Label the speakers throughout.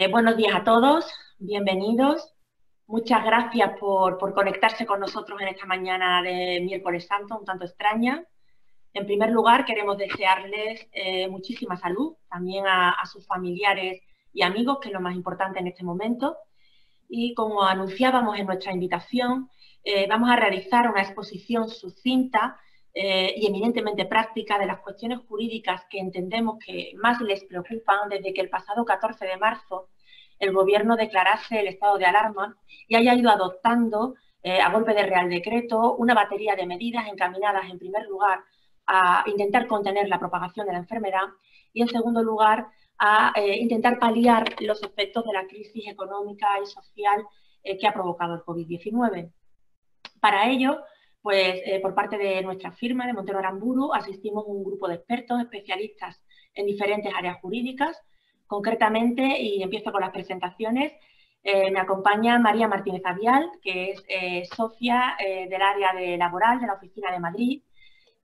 Speaker 1: Buenos días a todos, bienvenidos. Muchas gracias por conectarse con nosotros en esta mañana de miércoles santo, un tanto extraña. En primer lugar, queremos desearles muchísima salud, también a sus familiares y amigos, que es lo más importante en este momento. Y como anunciábamos en nuestra invitación, vamos a realizar una exposición sucinta y eminentemente práctica de las cuestiones jurídicas que entendemos que más les preocupan desde que el pasado 14 de marzo el Gobierno declarase el estado de alarma y haya ido adoptando, a golpe de Real Decreto, una batería de medidas encaminadas, en primer lugar, a intentar contener la propagación de la enfermedad y, en segundo lugar, a intentar paliar los efectos de la crisis económica y social que ha provocado el COVID-19. Para ello, pues por parte de nuestra firma de Montero Aramburu asistimos un grupo de expertos especialistas en diferentes áreas jurídicas. Concretamente, y empiezo con las presentaciones, me acompaña María Martínez Avial, que es socia del área de laboral de la Oficina de Madrid.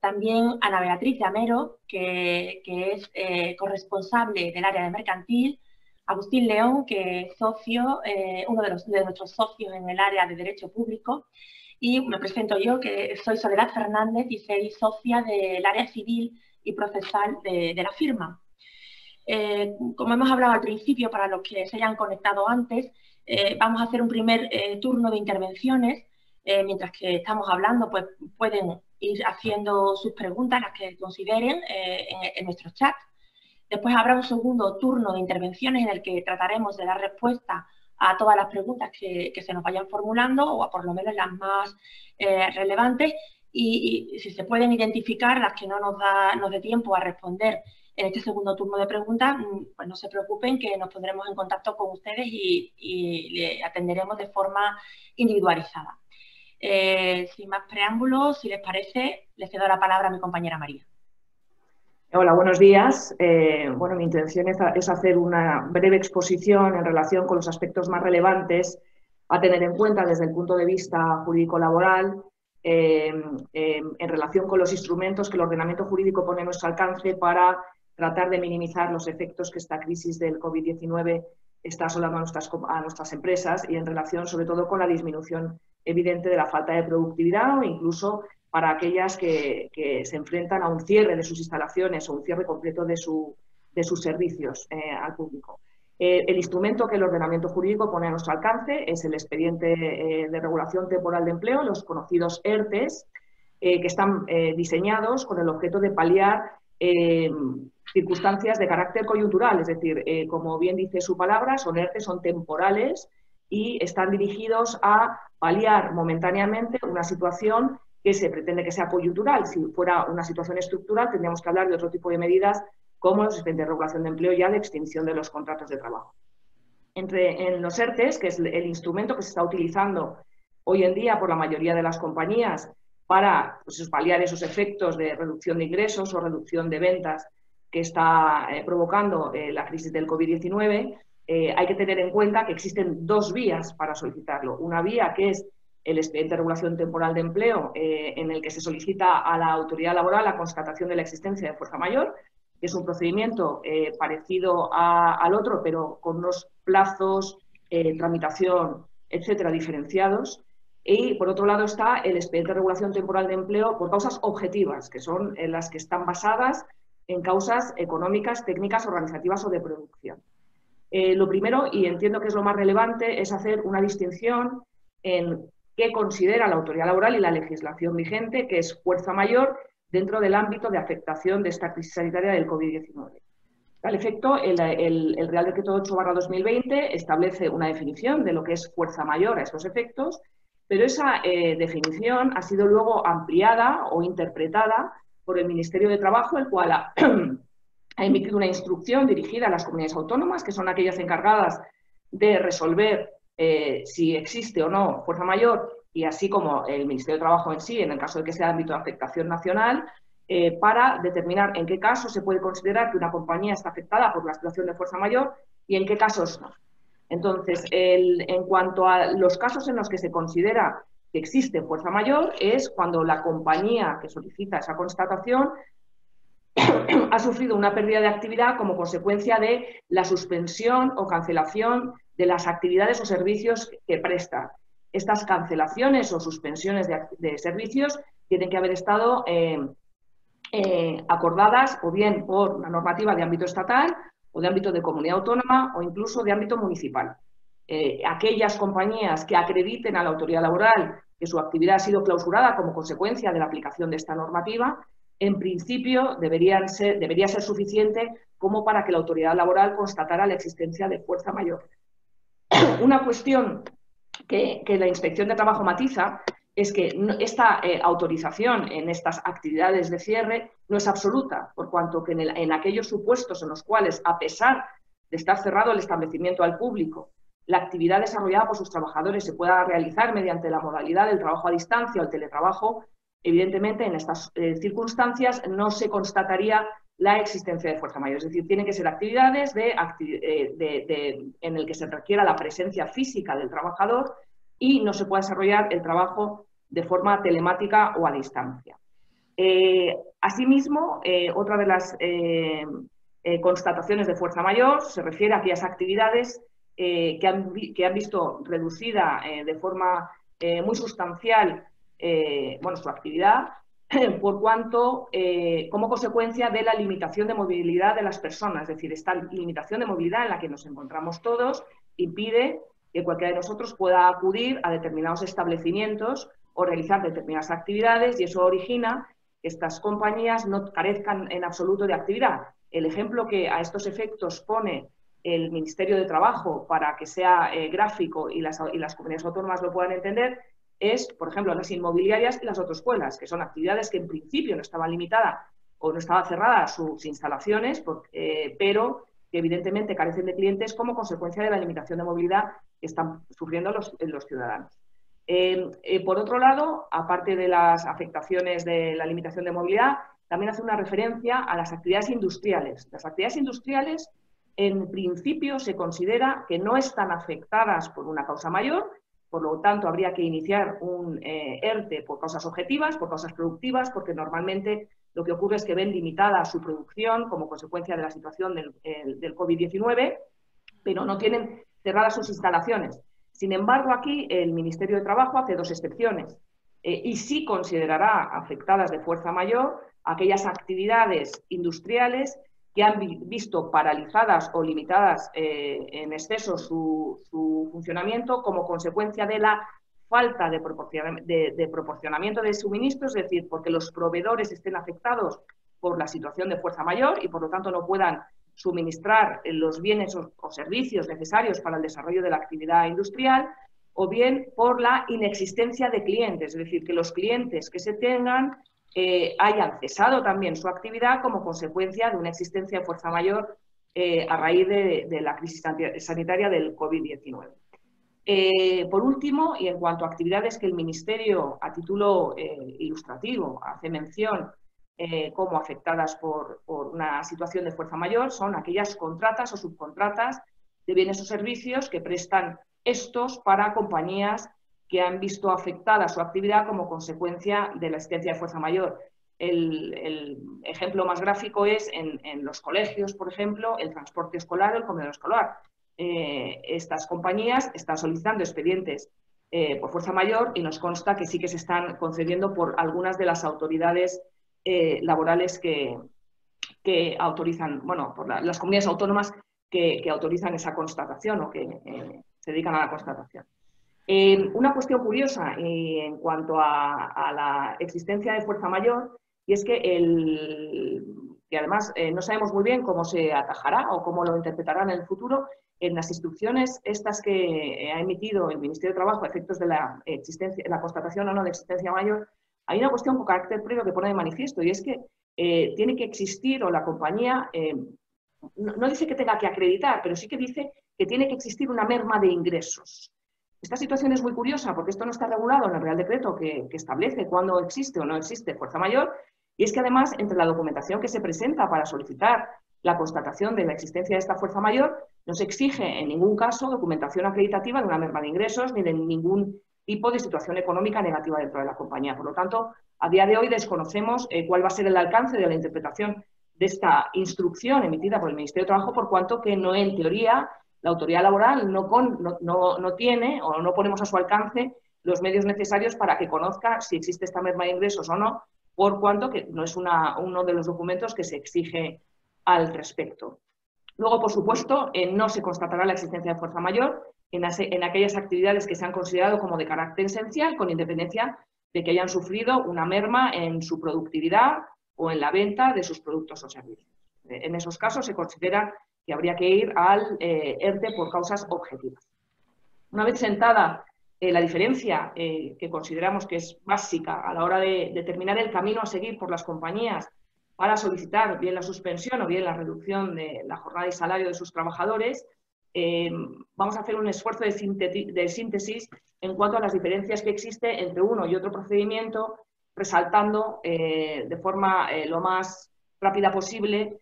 Speaker 1: También Ana Beatriz Llamero, que es corresponsable del área de mercantil. Agustín León, que es socio, uno de nuestros socios en el área de Derecho Público. Y me presento yo, que soy Soledad Fernández y soy socia del área civil y procesal de la firma. Como hemos hablado al principio, para los que se hayan conectado antes, vamos a hacer un primer turno de intervenciones. Mientras que estamos hablando, pues pueden ir haciendo sus preguntas, las que consideren, en nuestro chat. Después habrá un segundo turno de intervenciones en el que trataremos de dar respuesta a todas las preguntas que se nos vayan formulando, o a por lo menos las más relevantes, y si se pueden identificar las que no nos dé tiempo a responder en este segundo turno de preguntas, pues no se preocupen, que nos pondremos en contacto con ustedes y le atenderemos de forma individualizada. Sin más preámbulos, si les parece, le cedo la palabra a mi compañera María.
Speaker 2: Hola, buenos días. Bueno, mi intención es hacer una breve exposición en relación con los aspectos más relevantes a tener en cuenta desde el punto de vista jurídico-laboral en relación con los instrumentos que el ordenamiento jurídico pone a nuestro alcance para tratar de minimizar los efectos que esta crisis del COVID-19 está asolando a nuestras empresas, y en relación sobre todo con la disminución evidente de la falta de productividad, o incluso para aquellas que se enfrentan a un cierre de sus instalaciones o un cierre completo de sus servicios al público. El instrumento que el ordenamiento jurídico pone a nuestro alcance es el expediente de regulación temporal de empleo, los conocidos ERTEs, que están diseñados con el objeto de paliar circunstancias de carácter coyuntural, es decir, como bien dice su palabra, son ERTEs, son temporales y están dirigidos a paliar momentáneamente una situación que se pretende que sea coyuntural. Si fuera una situación estructural, tendríamos que hablar de otro tipo de medidas, como los expedientes de regulación de empleo, ya de extinción de los contratos de trabajo. En los ERTEs, que es el instrumento que se está utilizando hoy en día por la mayoría de las compañías para paliar esos efectos de reducción de ingresos o reducción de ventas que está provocando la crisis del COVID-19, hay que tener en cuenta que existen dos vías para solicitarlo. Una vía que es el expediente de regulación temporal de empleo, en el que se solicita a la autoridad laboral la constatación de la existencia de fuerza mayor, que es un procedimiento parecido al otro, pero con unos plazos, tramitación, etcétera, diferenciados. Y, por otro lado, está el expediente de regulación temporal de empleo por causas objetivas, que son las que están basadas en causas económicas, técnicas, organizativas o de producción. Lo primero, y entiendo que es lo más relevante, es hacer una distinción en qué considera la autoridad laboral y la legislación vigente, que es fuerza mayor dentro del ámbito de afectación de esta crisis sanitaria del COVID-19. Al efecto, el Real Decreto 8/2020 establece una definición de lo que es fuerza mayor a estos efectos, pero esa definición ha sido luego ampliada o interpretada por el Ministerio de Trabajo, el cual ha emitido una instrucción dirigida a las comunidades autónomas, que son aquellas encargadas de resolver si existe o no fuerza mayor, y así como el Ministerio de Trabajo en sí, en el caso de que sea de ámbito de afectación nacional, para determinar en qué casos se puede considerar que una compañía está afectada por la situación de fuerza mayor y en qué casos no. Entonces, en cuanto a los casos en los que se considera que existe fuerza mayor, es cuando la compañía que solicita esa constatación ha sufrido una pérdida de actividad como consecuencia de la suspensión o cancelación de las actividades o servicios que presta. Estas cancelaciones o suspensiones de servicios tienen que haber estado acordadas o bien por una normativa de ámbito estatal o de ámbito de comunidad autónoma o incluso de ámbito municipal. Aquellas compañías que acrediten a la autoridad laboral que su actividad ha sido clausurada como consecuencia de la aplicación de esta normativa, en principio debería ser suficiente como para que la autoridad laboral constatara la existencia de fuerza mayor. Una cuestión que la Inspección de Trabajo matiza es que esta autorización en estas actividades de cierre no es absoluta, por cuanto que en aquellos supuestos en los cuales, a pesar de estar cerrado el establecimiento al público, la actividad desarrollada por sus trabajadores se pueda realizar mediante la modalidad del trabajo a distancia o el teletrabajo, evidentemente en estas circunstancias no se constataría la existencia de fuerza mayor. Es decir, tienen que ser actividades en el que se requiera la presencia física del trabajador y no se puede desarrollar el trabajo de forma telemática o a distancia. Asimismo, otra de las constataciones de fuerza mayor se refiere a aquellas actividades que han visto reducida de forma muy sustancial su actividad, por cuanto, como consecuencia de la limitación de movilidad de las personas. Es decir, esta limitación de movilidad en la que nos encontramos todos impide que cualquiera de nosotros pueda acudir a determinados establecimientos o realizar determinadas actividades, y eso origina que estas compañías no carezcan en absoluto de actividad. El ejemplo que a estos efectos pone el Ministerio de Trabajo para que sea gráfico y las comunidades autónomas lo puedan entender es, por ejemplo, las inmobiliarias y las autoescuelas, que son actividades que en principio no estaban limitadas o no estaban cerradas sus instalaciones, pero que evidentemente carecen de clientes como consecuencia de la limitación de movilidad que están sufriendo los ciudadanos. Por otro lado, aparte de las afectaciones de la limitación de movilidad, también hace una referencia a las actividades industriales. Las actividades industriales, en principio, se considera que no están afectadas por una causa mayor, por lo tanto, habría que iniciar un ERTE por causas objetivas, por causas productivas, porque normalmente lo que ocurre es que ven limitada su producción como consecuencia de la situación del COVID-19, pero no tienen cerradas sus instalaciones. Sin embargo, aquí el Ministerio de Trabajo hace dos excepciones y sí considerará afectadas de fuerza mayor aquellas actividades industriales que han visto paralizadas o limitadas en exceso su funcionamiento como consecuencia de la falta de proporcionamiento de suministros, es decir, porque los proveedores estén afectados por la situación de fuerza mayor y por lo tanto no puedan suministrar los bienes o servicios necesarios para el desarrollo de la actividad industrial, o bien por la inexistencia de clientes, es decir, que los clientes que se tengan hayan cesado también su actividad como consecuencia de una existencia de fuerza mayor a raíz de la crisis sanitaria del COVID-19. Por último, y en cuanto a actividades que el Ministerio, a título ilustrativo, hace mención como afectadas por una situación de fuerza mayor, son aquellas contratas o subcontratas de bienes o servicios que prestan estos para compañías que han visto afectada su actividad como consecuencia de la existencia de fuerza mayor. El ejemplo más gráfico es en los colegios, por ejemplo, el transporte escolar o el comedor escolar. Estas compañías están solicitando expedientes por fuerza mayor y nos consta que sí que se están concediendo por algunas de las autoridades laborales que autorizan, bueno, por las comunidades autónomas que autorizan esa constatación o que se dedican a la constatación. Una cuestión curiosa en cuanto a la existencia de fuerza mayor, y es que además no sabemos muy bien cómo se atajará o cómo lo interpretarán en el futuro, en las instrucciones estas que ha emitido el Ministerio de Trabajo a efectos de la constatación o no de existencia mayor, hay una cuestión con carácter previo que pone de manifiesto, y es que tiene que existir, o la compañía no dice que tenga que acreditar, pero sí que dice que tiene que existir una merma de ingresos. Esta situación es muy curiosa porque esto no está regulado en el Real Decreto que establece cuándo existe o no existe fuerza mayor, y es que además entre la documentación que se presenta para solicitar la constatación de la existencia de esta fuerza mayor no se exige en ningún caso documentación acreditativa de una merma de ingresos ni de ningún tipo de situación económica negativa dentro de la compañía. Por lo tanto, a día de hoy desconocemos cuál va a ser el alcance de la interpretación de esta instrucción emitida por el Ministerio de Trabajo, por cuanto que no, en teoría, la autoridad laboral no tiene o no ponemos a su alcance los medios necesarios para que conozca si existe esta merma de ingresos o no, por cuanto que no es uno de los documentos que se exige al respecto. Luego, por supuesto, no se constatará la existencia de fuerza mayor en aquellas actividades que se han considerado como de carácter esencial, con independencia de que hayan sufrido una merma en su productividad o en la venta de sus productos o servicios. En esos casos se considera que habría que ir al ERTE por causas objetivas. Una vez sentada la diferencia que consideramos que es básica a la hora de determinar el camino a seguir por las compañías para solicitar bien la suspensión o bien la reducción de la jornada y salario de sus trabajadores, vamos a hacer un esfuerzo de síntesis en cuanto a las diferencias que existen entre uno y otro procedimiento, resaltando de forma lo más rápida posible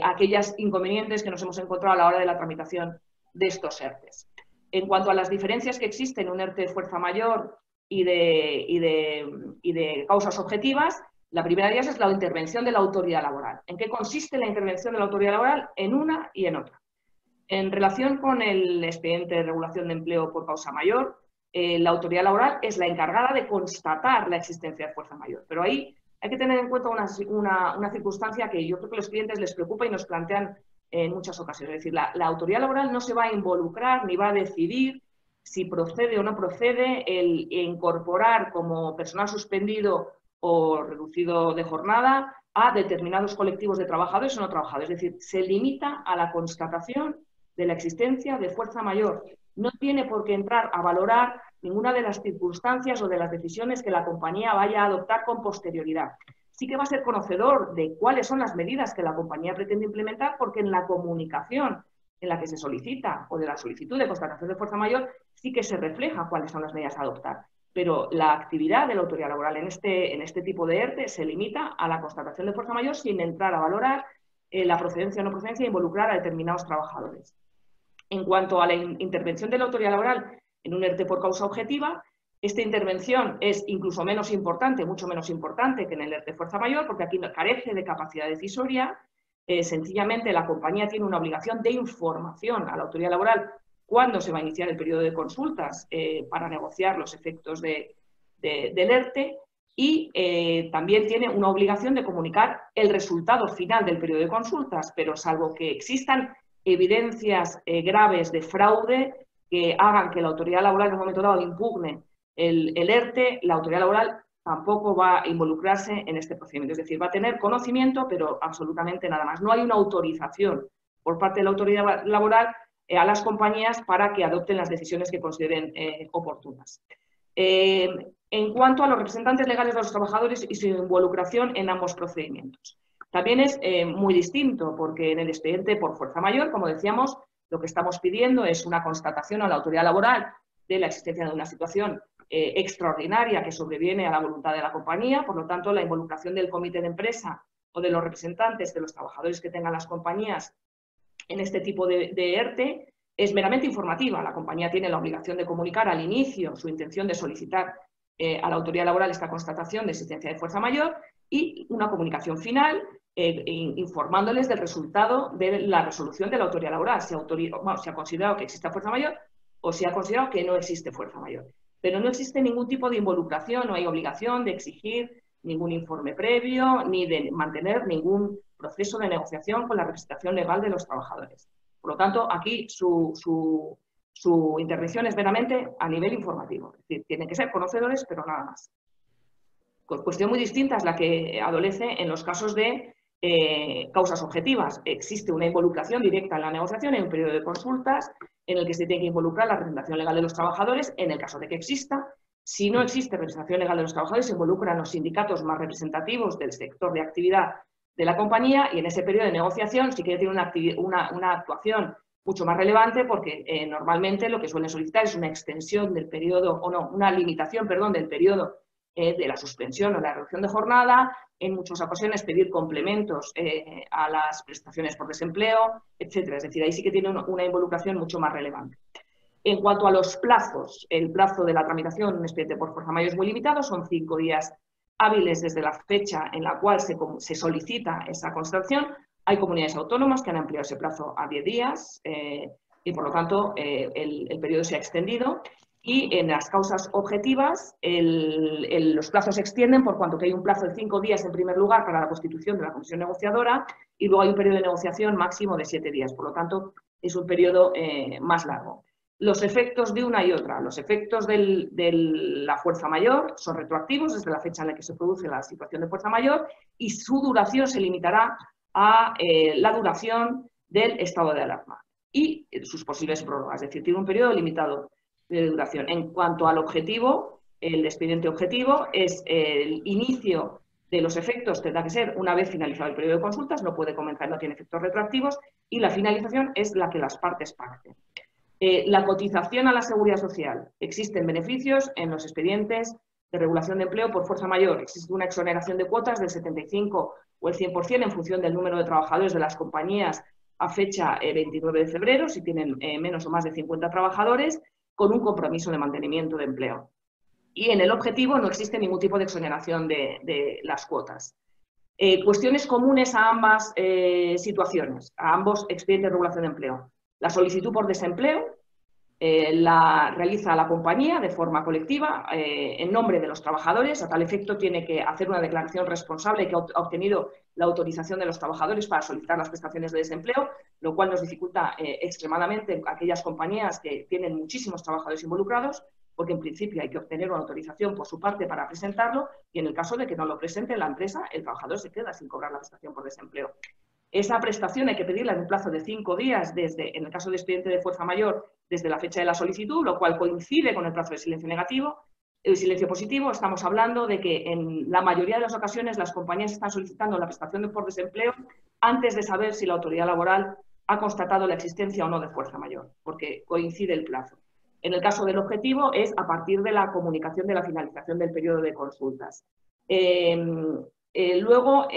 Speaker 2: aquellas inconvenientes que nos hemos encontrado a la hora de la tramitación de estos ERTEs. En cuanto a las diferencias que existen en un ERTE de fuerza mayor y de causas objetivas, la primera de ellas es la intervención de la autoridad laboral. ¿En qué consiste la intervención de la autoridad laboral? En una y en otra. En relación con el expediente de regulación de empleo por causa mayor, la autoridad laboral es la encargada de constatar la existencia de fuerza mayor. Pero ahí hay que tener en cuenta una circunstancia que yo creo que a los clientes les preocupa y nos plantean en muchas ocasiones. Es decir, la autoridad laboral no se va a involucrar ni va a decidir si procede o no procede el incorporar como personal suspendido o reducido de jornada a determinados colectivos de trabajadores o no trabajadores. Es decir, se limita a la constatación de la existencia de fuerza mayor. No tiene por qué entrar a valorar ninguna de las circunstancias o de las decisiones que la compañía vaya a adoptar con posterioridad. Sí que va a ser conocedor de cuáles son las medidas que la compañía pretende implementar, porque en la comunicación en la que se solicita o de la solicitud de constatación de fuerza mayor sí que se refleja cuáles son las medidas a adoptar. Pero la actividad de la autoridad laboral en este tipo de ERTE se limita a la constatación de fuerza mayor sin entrar a valorar la procedencia o no procedencia e involucrar a determinados trabajadores. En cuanto a la intervención de la autoridad laboral en un ERTE por causa objetiva, esta intervención es incluso menos importante, mucho menos importante que en el ERTE fuerza mayor, porque aquí carece de capacidad decisoria. Sencillamente la compañía tiene una obligación de información a la autoridad laboral cuándo se va a iniciar el periodo de consultas para negociar los efectos del ERTE, y también tiene una obligación de comunicar el resultado final del periodo de consultas, pero salvo que existan evidencias graves de fraude que hagan que la autoridad laboral en un momento dado impugne el ERTE, la autoridad laboral tampoco va a involucrarse en este procedimiento. Es decir, va a tener conocimiento, pero absolutamente nada más. No hay una autorización por parte de la autoridad laboral a las compañías para que adopten las decisiones que consideren oportunas. En cuanto a los representantes legales de los trabajadores y su involucración en ambos procedimientos, también es muy distinto, porque en el expediente por fuerza mayor, como decíamos, lo que estamos pidiendo es una constatación a la autoridad laboral de la existencia de una situación extraordinaria que sobreviene a la voluntad de la compañía. Por lo tanto, la involucración del comité de empresa o de los representantes de los trabajadores que tengan las compañías en este tipo de ERTE es meramente informativa. La compañía tiene la obligación de comunicar al inicio su intención de solicitar a la autoridad laboral esta constatación de existencia de fuerza mayor y una comunicación final informándoles del resultado de la resolución de la autoridad laboral, si ha considerado que existe fuerza mayor o si ha considerado que no existe fuerza mayor. Pero no existe ningún tipo de involucración, no hay obligación de exigir ningún informe previo ni de mantener ningún proceso de negociación con la representación legal de los trabajadores. Por lo tanto, aquí su intervención es meramente a nivel informativo. Es decir, tienen que ser conocedores, pero nada más. Cuestión muy distinta es la que adolece en los casos de causas objetivas. Existe una involucración directa en la negociación, en un periodo de consultas, en el que se tiene que involucrar la representación legal de los trabajadores, en el caso de que exista. Si no existe representación legal de los trabajadores, se involucran los sindicatos más representativos del sector de actividad de la compañía, y en ese periodo de negociación sí que tiene una actuación mucho más relevante, porque normalmente lo que suelen solicitar es una extensión del periodo, o no, una limitación, perdón, del periodo de la suspensión o la reducción de jornada, en muchas ocasiones pedir complementos a las prestaciones por desempleo, etcétera. Es decir, ahí sí que tiene una involucración mucho más relevante. En cuanto a los plazos, el plazo de la tramitación de un expediente por fuerza mayor es muy limitado, son 5 días hábiles desde la fecha en la cual se solicita esa constatación. Hay comunidades autónomas que han ampliado ese plazo a 10 días y, por lo tanto, el periodo se ha extendido. Y en las causas objetivas, los plazos se extienden por cuanto que hay un plazo de 5 días, en primer lugar, para la constitución de la comisión negociadora y luego hay un periodo de negociación máximo de 7 días. Por lo tanto, es un periodo más largo. Los efectos de una y otra. Los efectos de la fuerza mayor son retroactivos desde la fecha en la que se produce la situación de fuerza mayor y su duración se limitará a la duración del estado de alarma y sus posibles prórrogas. Es decir, tiene un periodo limitado de duración. En cuanto al objetivo, el expediente objetivo es el inicio de los efectos, tendrá que ser una vez finalizado el periodo de consultas, no puede comenzar, no tiene efectos retroactivos, y la finalización es la que las partes pacten. La cotización a la seguridad social. Existen beneficios en los expedientes de regulación de empleo por fuerza mayor. Existe una exoneración de cuotas del 75 o el 100% en función del número de trabajadores de las compañías a fecha 29 de febrero, si tienen menos o más de 50 trabajadores, con un compromiso de mantenimiento de empleo. Y en el objetivo no existe ningún tipo de exoneración de las cuotas. Cuestiones comunes a ambas situaciones, a ambos expedientes de regulación de empleo. La solicitud por desempleo la realiza la compañía de forma colectiva en nombre de los trabajadores. A tal efecto tiene que hacer una declaración responsable que ha obtenido la autorización de los trabajadores para solicitar las prestaciones de desempleo, lo cual nos dificulta extremadamente aquellas compañías que tienen muchísimos trabajadores involucrados, porque en principio hay que obtener una autorización por su parte para presentarlo y en el caso de que no lo presente la empresa, el trabajador se queda sin cobrar la prestación por desempleo. Esa prestación hay que pedirla en un plazo de 5 días, en el caso de expediente de fuerza mayor, desde la fecha de la solicitud, lo cual coincide con el plazo de silencio negativo. El silencio positivo, estamos hablando de que en la mayoría de las ocasiones las compañías están solicitando la prestación por desempleo antes de saber si la autoridad laboral ha constatado la existencia o no de fuerza mayor, porque coincide el plazo. En el caso del objetivo es a partir de la comunicación de la finalización del periodo de consultas. Luego,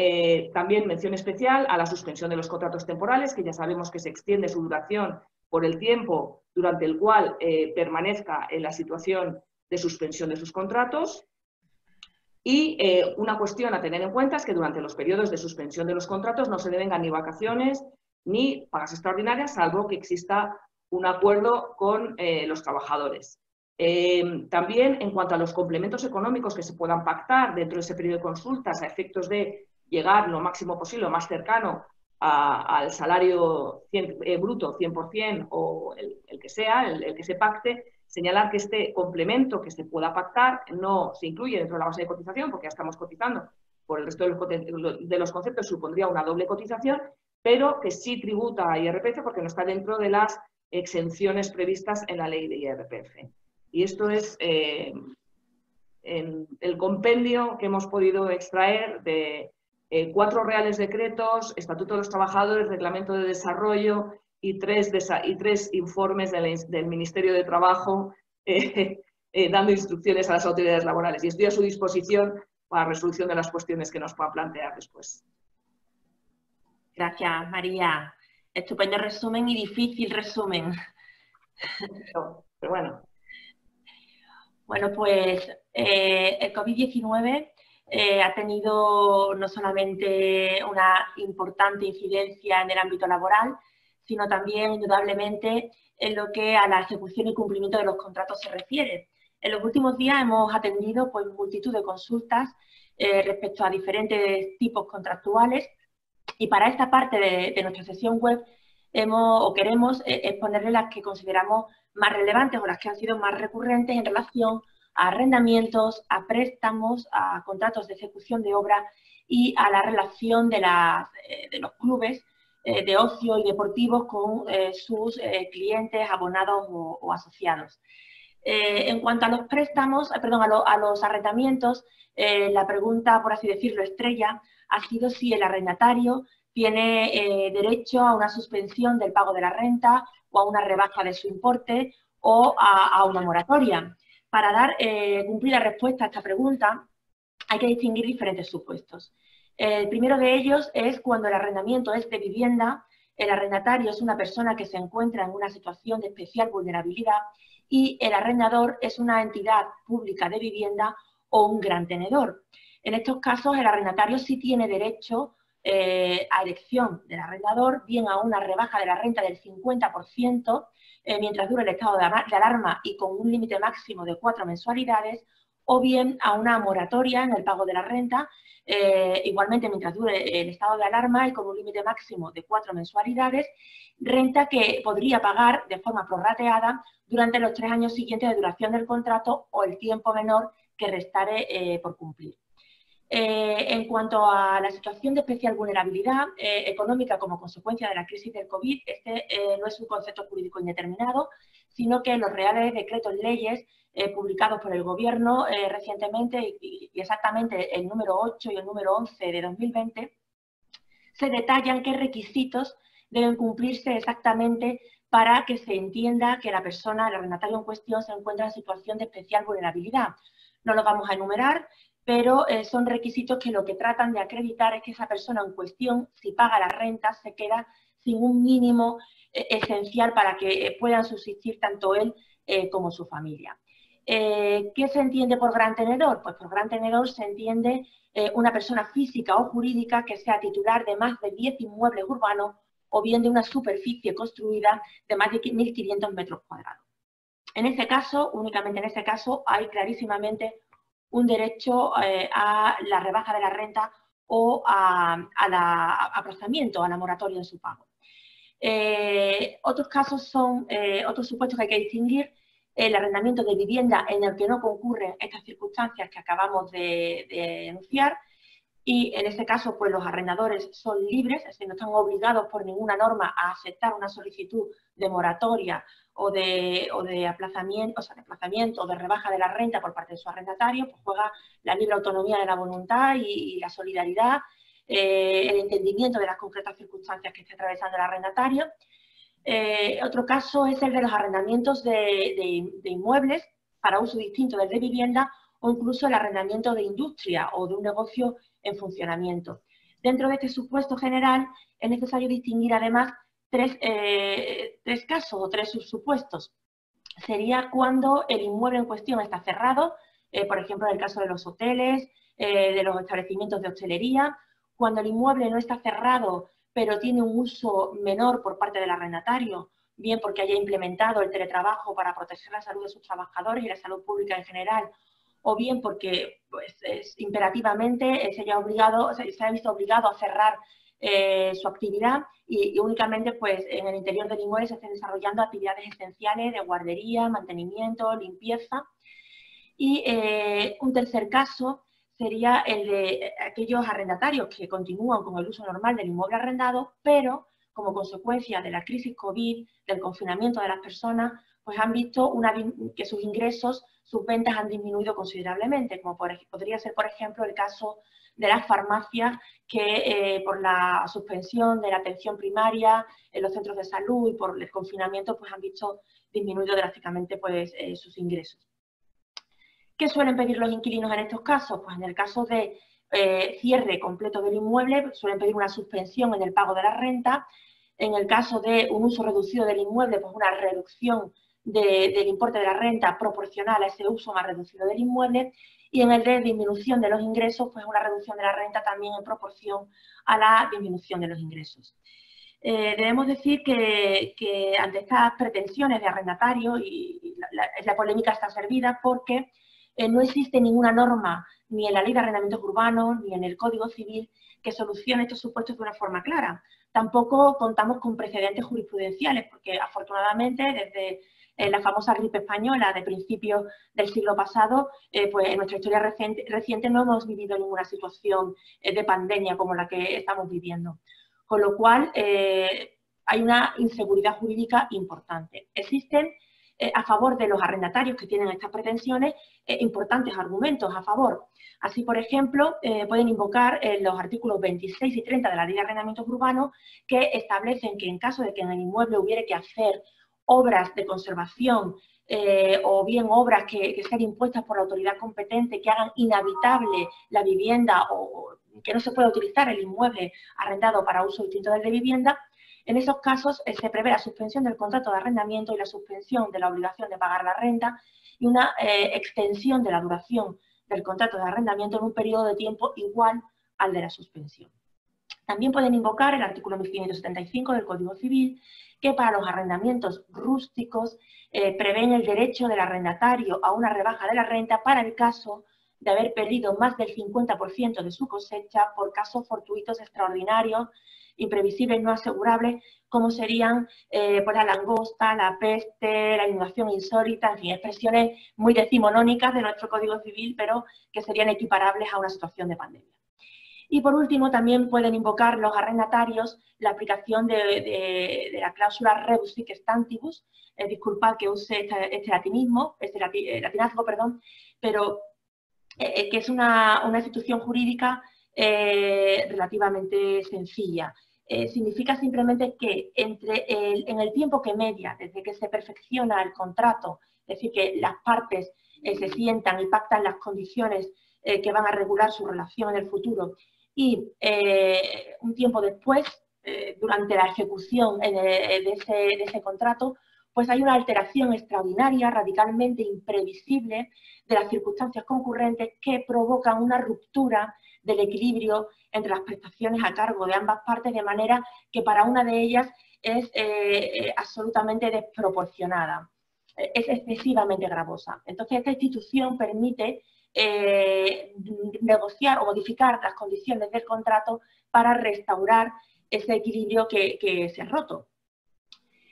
Speaker 2: también mención especial a la suspensión de los contratos temporales, que ya sabemos que se extiende su duración por el tiempo durante el cual permanezca en la situación de suspensión de sus contratos. Y una cuestión a tener en cuenta es que durante los periodos de suspensión de los contratos no se devengan ni vacaciones ni pagas extraordinarias, salvo que exista un acuerdo con los trabajadores. También en cuanto a los complementos económicos que se puedan pactar dentro de ese periodo de consultas a efectos de llegar lo máximo posible, lo más cercano al salario bruto 100% o el que sea, el que se pacte, señalar que este complemento que se pueda pactar no se incluye dentro de la base de cotización porque ya estamos cotizando por el resto de los conceptos, supondría una doble cotización, pero que sí tributa a IRPF porque no está dentro de las exenciones previstas en la ley de IRPF. Y esto es en el compendio que hemos podido extraer de 4 reales decretos, Estatuto de los Trabajadores, Reglamento de Desarrollo y 3 informes del Ministerio de Trabajo dando instrucciones a las autoridades laborales. Y estoy a su disposición para resolución de las cuestiones que nos puedan plantear después.
Speaker 1: Gracias, María. Estupendo resumen y difícil resumen.
Speaker 2: Pero bueno.
Speaker 1: Bueno, pues el COVID-19 ha tenido no solamente una importante incidencia en el ámbito laboral, sino también, indudablemente, en lo que a la ejecución y cumplimiento de los contratos se refiere. En los últimos días hemos atendido pues, multitud de consultas respecto a diferentes tipos contractuales y para esta parte de nuestra sesión web queremos exponerle las que consideramos más relevantes o las que han sido más recurrentes en relación a arrendamientos, a préstamos, a contratos de ejecución de obra y a la relación de los clubes de ocio y deportivos con sus clientes, abonados o asociados. En cuanto a los préstamos, a los arrendamientos, la pregunta, por así decirlo, estrella ha sido si el arrendatario tiene derecho a una suspensión del pago de la renta o a una rebaja de su importe o a una moratoria. Para dar cumplida respuesta a esta pregunta hay que distinguir diferentes supuestos. El primero de ellos es cuando el arrendamiento es de vivienda, el arrendatario es una persona que se encuentra en una situación de especial vulnerabilidad y el arrendador es una entidad pública de vivienda o un gran tenedor. En estos casos, el arrendatario sí tiene derecho a elección del arrendador, bien a una rebaja de la renta del 50% mientras dure el estado de alarma y con un límite máximo de 4 mensualidades, o bien a una moratoria en el pago de la renta, igualmente mientras dure el estado de alarma y con un límite máximo de 4 mensualidades, renta que podría pagar de forma prorrateada durante los 3 años siguientes de duración del contrato o el tiempo menor que restare por cumplir. En cuanto a la situación de especial vulnerabilidad económica como consecuencia de la crisis del COVID, este no es un concepto jurídico indeterminado, sino que los reales decretos leyes publicados por el Gobierno recientemente, y exactamente el número 8 y el número 11 de 2020, se detallan qué requisitos deben cumplirse exactamente para que se entienda que la persona, el arrendatario en cuestión, se encuentra en situación de especial vulnerabilidad. No los vamos a enumerar, pero son requisitos que lo que tratan de acreditar es que esa persona en cuestión, si paga la renta, se queda sin un mínimo esencial para que puedan subsistir tanto él como su familia. ¿Qué se entiende por gran tenedor? Pues por gran tenedor se entiende una persona física o jurídica que sea titular de más de 10 inmuebles urbanos o bien de una superficie construida de más de 1.500 metros cuadrados. En este caso, únicamente en este caso, hay clarísimamente un derecho a la rebaja de la renta o al aplazamiento, a la moratoria en su pago. Otros casos son, otros supuestos que hay que distinguir, el arrendamiento de vivienda en el que no concurren estas circunstancias que acabamos de enunciar, y en este caso pues los arrendadores son libres, es decir, no están obligados por ninguna norma a aceptar una solicitud de moratoria o de aplazamiento, o de rebaja de la renta por parte de su arrendatario, pues juega la libre autonomía de la voluntad y la solidaridad, el entendimiento de las concretas circunstancias que esté atravesando el arrendatario. Otro caso es el de los arrendamientos de inmuebles para uso distinto del de vivienda, o incluso el arrendamiento de industria o de un negocio en funcionamiento. Dentro de este supuesto general es necesario distinguir además tres casos o tres subsupuestos. Sería cuando el inmueble en cuestión está cerrado, por ejemplo en el caso de los hoteles, de los establecimientos de hostelería, cuando el inmueble no está cerrado pero tiene un uso menor por parte del arrendatario, bien porque haya implementado el teletrabajo para proteger la salud de sus trabajadores y la salud pública en general, o bien porque pues, imperativamente se ha visto obligado a cerrar su actividad y únicamente pues, en el interior del inmueble se estén desarrollando actividades esenciales de guardería, mantenimiento, limpieza. Y un tercer caso sería el de aquellos arrendatarios que continúan con el uso normal del inmueble arrendado, pero como consecuencia de la crisis COVID, del confinamiento de las personas, pues han visto que sus ingresos, sus ventas han disminuido considerablemente, como podría ser, por ejemplo, el caso de las farmacias que por la suspensión de la atención primaria en los centros de salud y por el confinamiento pues han visto disminuido drásticamente pues, sus ingresos. ¿Qué suelen pedir los inquilinos en estos casos? Pues en el caso de cierre completo del inmueble, suelen pedir una suspensión en el pago de la renta. En el caso de un uso reducido del inmueble, pues una reducción del importe de la renta proporcional a ese uso más reducido del inmueble. Y en el de disminución de los ingresos, pues una reducción de la renta también en proporción a la disminución de los ingresos. Debemos decir que ante estas pretensiones de arrendatario, y la polémica está servida porque no existe ninguna norma, ni en la Ley de Arrendamientos Urbanos, ni en el Código Civil, que solucione estos supuestos de una forma clara. Tampoco contamos con precedentes jurisprudenciales, porque afortunadamente desde la famosa gripe española de principios del siglo pasado, pues en nuestra historia reciente no hemos vivido ninguna situación de pandemia como la que estamos viviendo. Con lo cual, hay una inseguridad jurídica importante. Existen a favor de los arrendatarios que tienen estas pretensiones, importantes argumentos a favor. Así, por ejemplo, pueden invocar los artículos 26 y 30 de la Ley de Arrendamientos Urbanos, que establecen que en caso de que en el inmueble hubiera que hacer obras de conservación o bien obras que sean impuestas por la autoridad competente que hagan inhabitable la vivienda o que no se pueda utilizar el inmueble arrendado para uso distinto del de vivienda, en esos casos se prevé la suspensión del contrato de arrendamiento y la suspensión de la obligación de pagar la renta y una extensión de la duración del contrato de arrendamiento en un periodo de tiempo igual al de la suspensión. También pueden invocar el artículo 1575 del Código Civil, que para los arrendamientos rústicos prevén el derecho del arrendatario a una rebaja de la renta para el caso de haber perdido más del 50% de su cosecha por casos fortuitos extraordinarios, imprevisibles, no asegurables, como serían pues la langosta, la peste, la inundación insólita, en fin, expresiones muy decimonónicas de nuestro Código Civil, pero que serían equiparables a una situación de pandemia. Y por último, también pueden invocar los arrendatarios la aplicación de la cláusula rebus sic stantibus, disculpad que use este latinazgo, perdón, pero que es una institución jurídica relativamente sencilla. Significa simplemente que en el tiempo que media, desde que se perfecciona el contrato, es decir, que las partes se sientan y pactan las condiciones que van a regular su relación en el futuro, y un tiempo después, durante la ejecución de ese contrato, pues hay una alteración extraordinaria, radicalmente imprevisible de las circunstancias concurrentes que provocan una ruptura del equilibrio entre las prestaciones a cargo de ambas partes, de manera que para una de ellas es absolutamente desproporcionada, es excesivamente gravosa. Entonces, esta institución permite negociar o modificar las condiciones del contrato para restaurar ese equilibrio que se ha roto.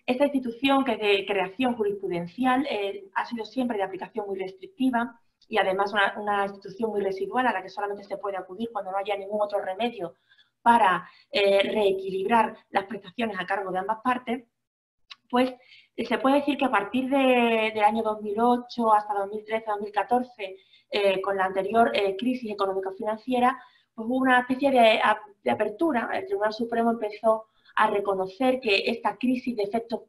Speaker 1: Esta institución, que es de creación jurisprudencial, ha sido siempre de aplicación muy restrictiva y además una institución muy residual a la que solamente se puede acudir cuando no haya ningún otro remedio para reequilibrar las prestaciones a cargo de ambas partes. Pues se puede decir que a partir del año 2008 hasta 2013-2014, con la anterior crisis económico-financiera, pues hubo una especie de apertura. El Tribunal Supremo empezó a reconocer que esta crisis de efectos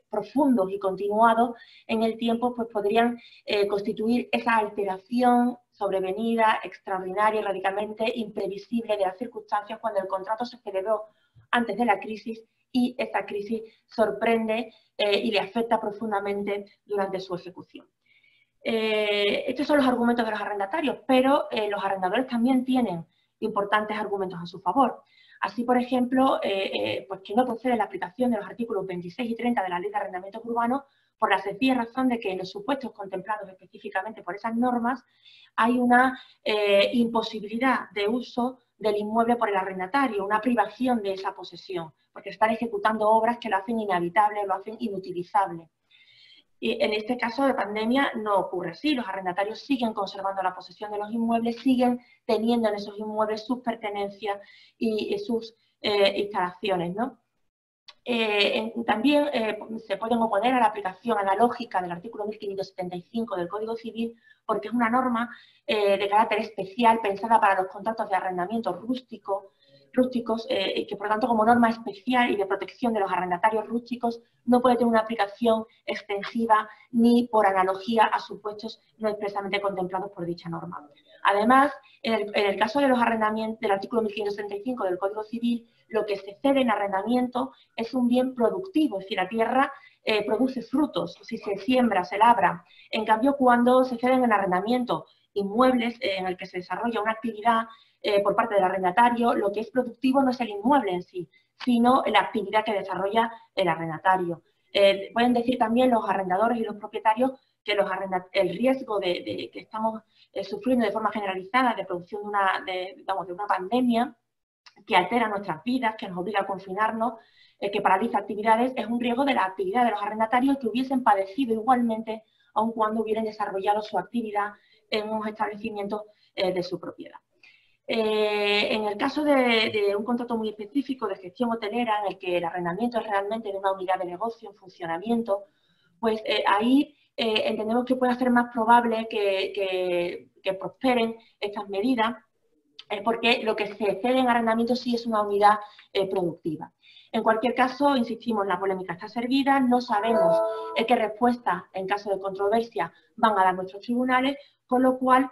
Speaker 1: profundos y continuados en el tiempo pues podrían constituir esa alteración sobrevenida, extraordinaria y radicalmente imprevisible de las circunstancias cuando el contrato se celebró antes de la crisis y esta crisis sorprende y le afecta profundamente durante su ejecución. Estos son los argumentos de los arrendatarios, pero los arrendadores también tienen importantes argumentos a su favor. Así, por ejemplo, pues que no procede la aplicación de los artículos 26 y 30 de la Ley de Arrendamientos Urbanos por la sencilla razón de que en los supuestos contemplados específicamente por esas normas hay una imposibilidad de uso del inmueble por el arrendatario, una privación de esa posesión, porque están ejecutando obras que lo hacen inhabitable, lo hacen inutilizable. Y en este caso de pandemia no ocurre así, los arrendatarios siguen conservando la posesión de los inmuebles, siguen teniendo en esos inmuebles sus pertenencias y sus instalaciones, ¿no? También se pueden oponer a la aplicación analógica del artículo 1575 del Código Civil porque es una norma de carácter especial pensada para los contratos de arrendamiento rústicos, que por tanto como norma especial y de protección de los arrendatarios rústicos no puede tener una aplicación extensiva ni por analogía a supuestos no expresamente contemplados por dicha norma. Además, en el caso de los arrendamientos del artículo 1565 del Código Civil, lo que se cede en arrendamiento es un bien productivo, es decir, la tierra produce frutos, si se siembra, se labra. En cambio, cuando se ceden en arrendamiento inmuebles en el que se desarrolla una actividad por parte del arrendatario, lo que es productivo no es el inmueble en sí, sino la actividad que desarrolla el arrendatario. Pueden decir también los arrendadores y los propietarios que el riesgo que estamos sufriendo de forma generalizada de producción de una pandemia que altera nuestras vidas, que nos obliga a confinarnos, que paraliza actividades, es un riesgo de la actividad de los arrendatarios que hubiesen padecido igualmente aun cuando hubieran desarrollado su actividad en unos establecimientos de su propiedad. En el caso de un contrato muy específico de gestión hotelera en el que el arrendamiento es realmente de una unidad de negocio en funcionamiento, pues ahí entendemos que puede ser más probable que prosperen estas medidas porque lo que se cede en arrendamiento sí es una unidad productiva. En cualquier caso, insistimos, la polémica está servida, no sabemos qué respuesta en caso de controversia van a dar nuestros tribunales, con lo cual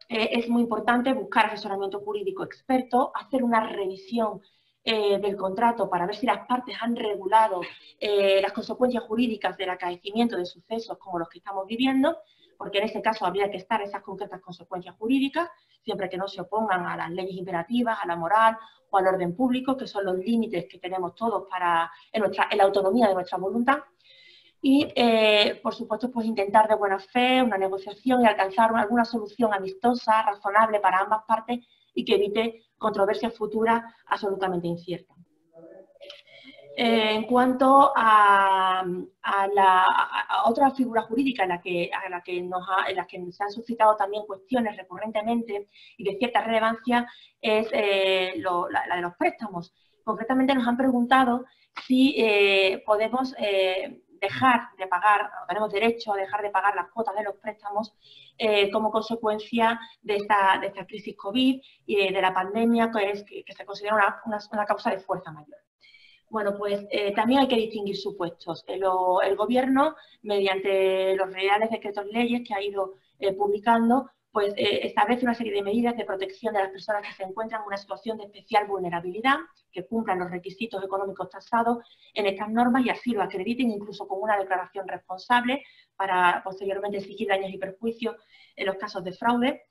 Speaker 1: es muy importante buscar asesoramiento jurídico experto, hacer una revisión del contrato para ver si las partes han regulado las consecuencias jurídicas del acaecimiento de sucesos como los que estamos viviendo, porque en ese caso habría que estar esas concretas consecuencias jurídicas, siempre que no se opongan a las leyes imperativas, a la moral o al orden público, que son los límites que tenemos todos en la autonomía de nuestra voluntad. Y, por supuesto, pues intentar de buena fe una negociación y alcanzar alguna solución amistosa, razonable para ambas partes y que evite controversias futuras absolutamente inciertas. En cuanto a otra figura jurídica en la que se han suscitado también cuestiones recurrentemente y de cierta relevancia es la de los préstamos. Concretamente nos han preguntado si podemos dejar de pagar, o tenemos derecho a dejar de pagar las cuotas de los préstamos como consecuencia de esta crisis COVID y de la pandemia, que se considera una causa de fuerza mayor. Bueno, pues también hay que distinguir supuestos. El Gobierno, mediante los reales decretos leyes que ha ido publicando, pues establece una serie de medidas de protección de las personas que se encuentran en una situación de especial vulnerabilidad, que cumplan los requisitos económicos tasados en estas normas y así lo acrediten, incluso con una declaración responsable, para posteriormente exigir daños y perjuicios en los casos de fraude.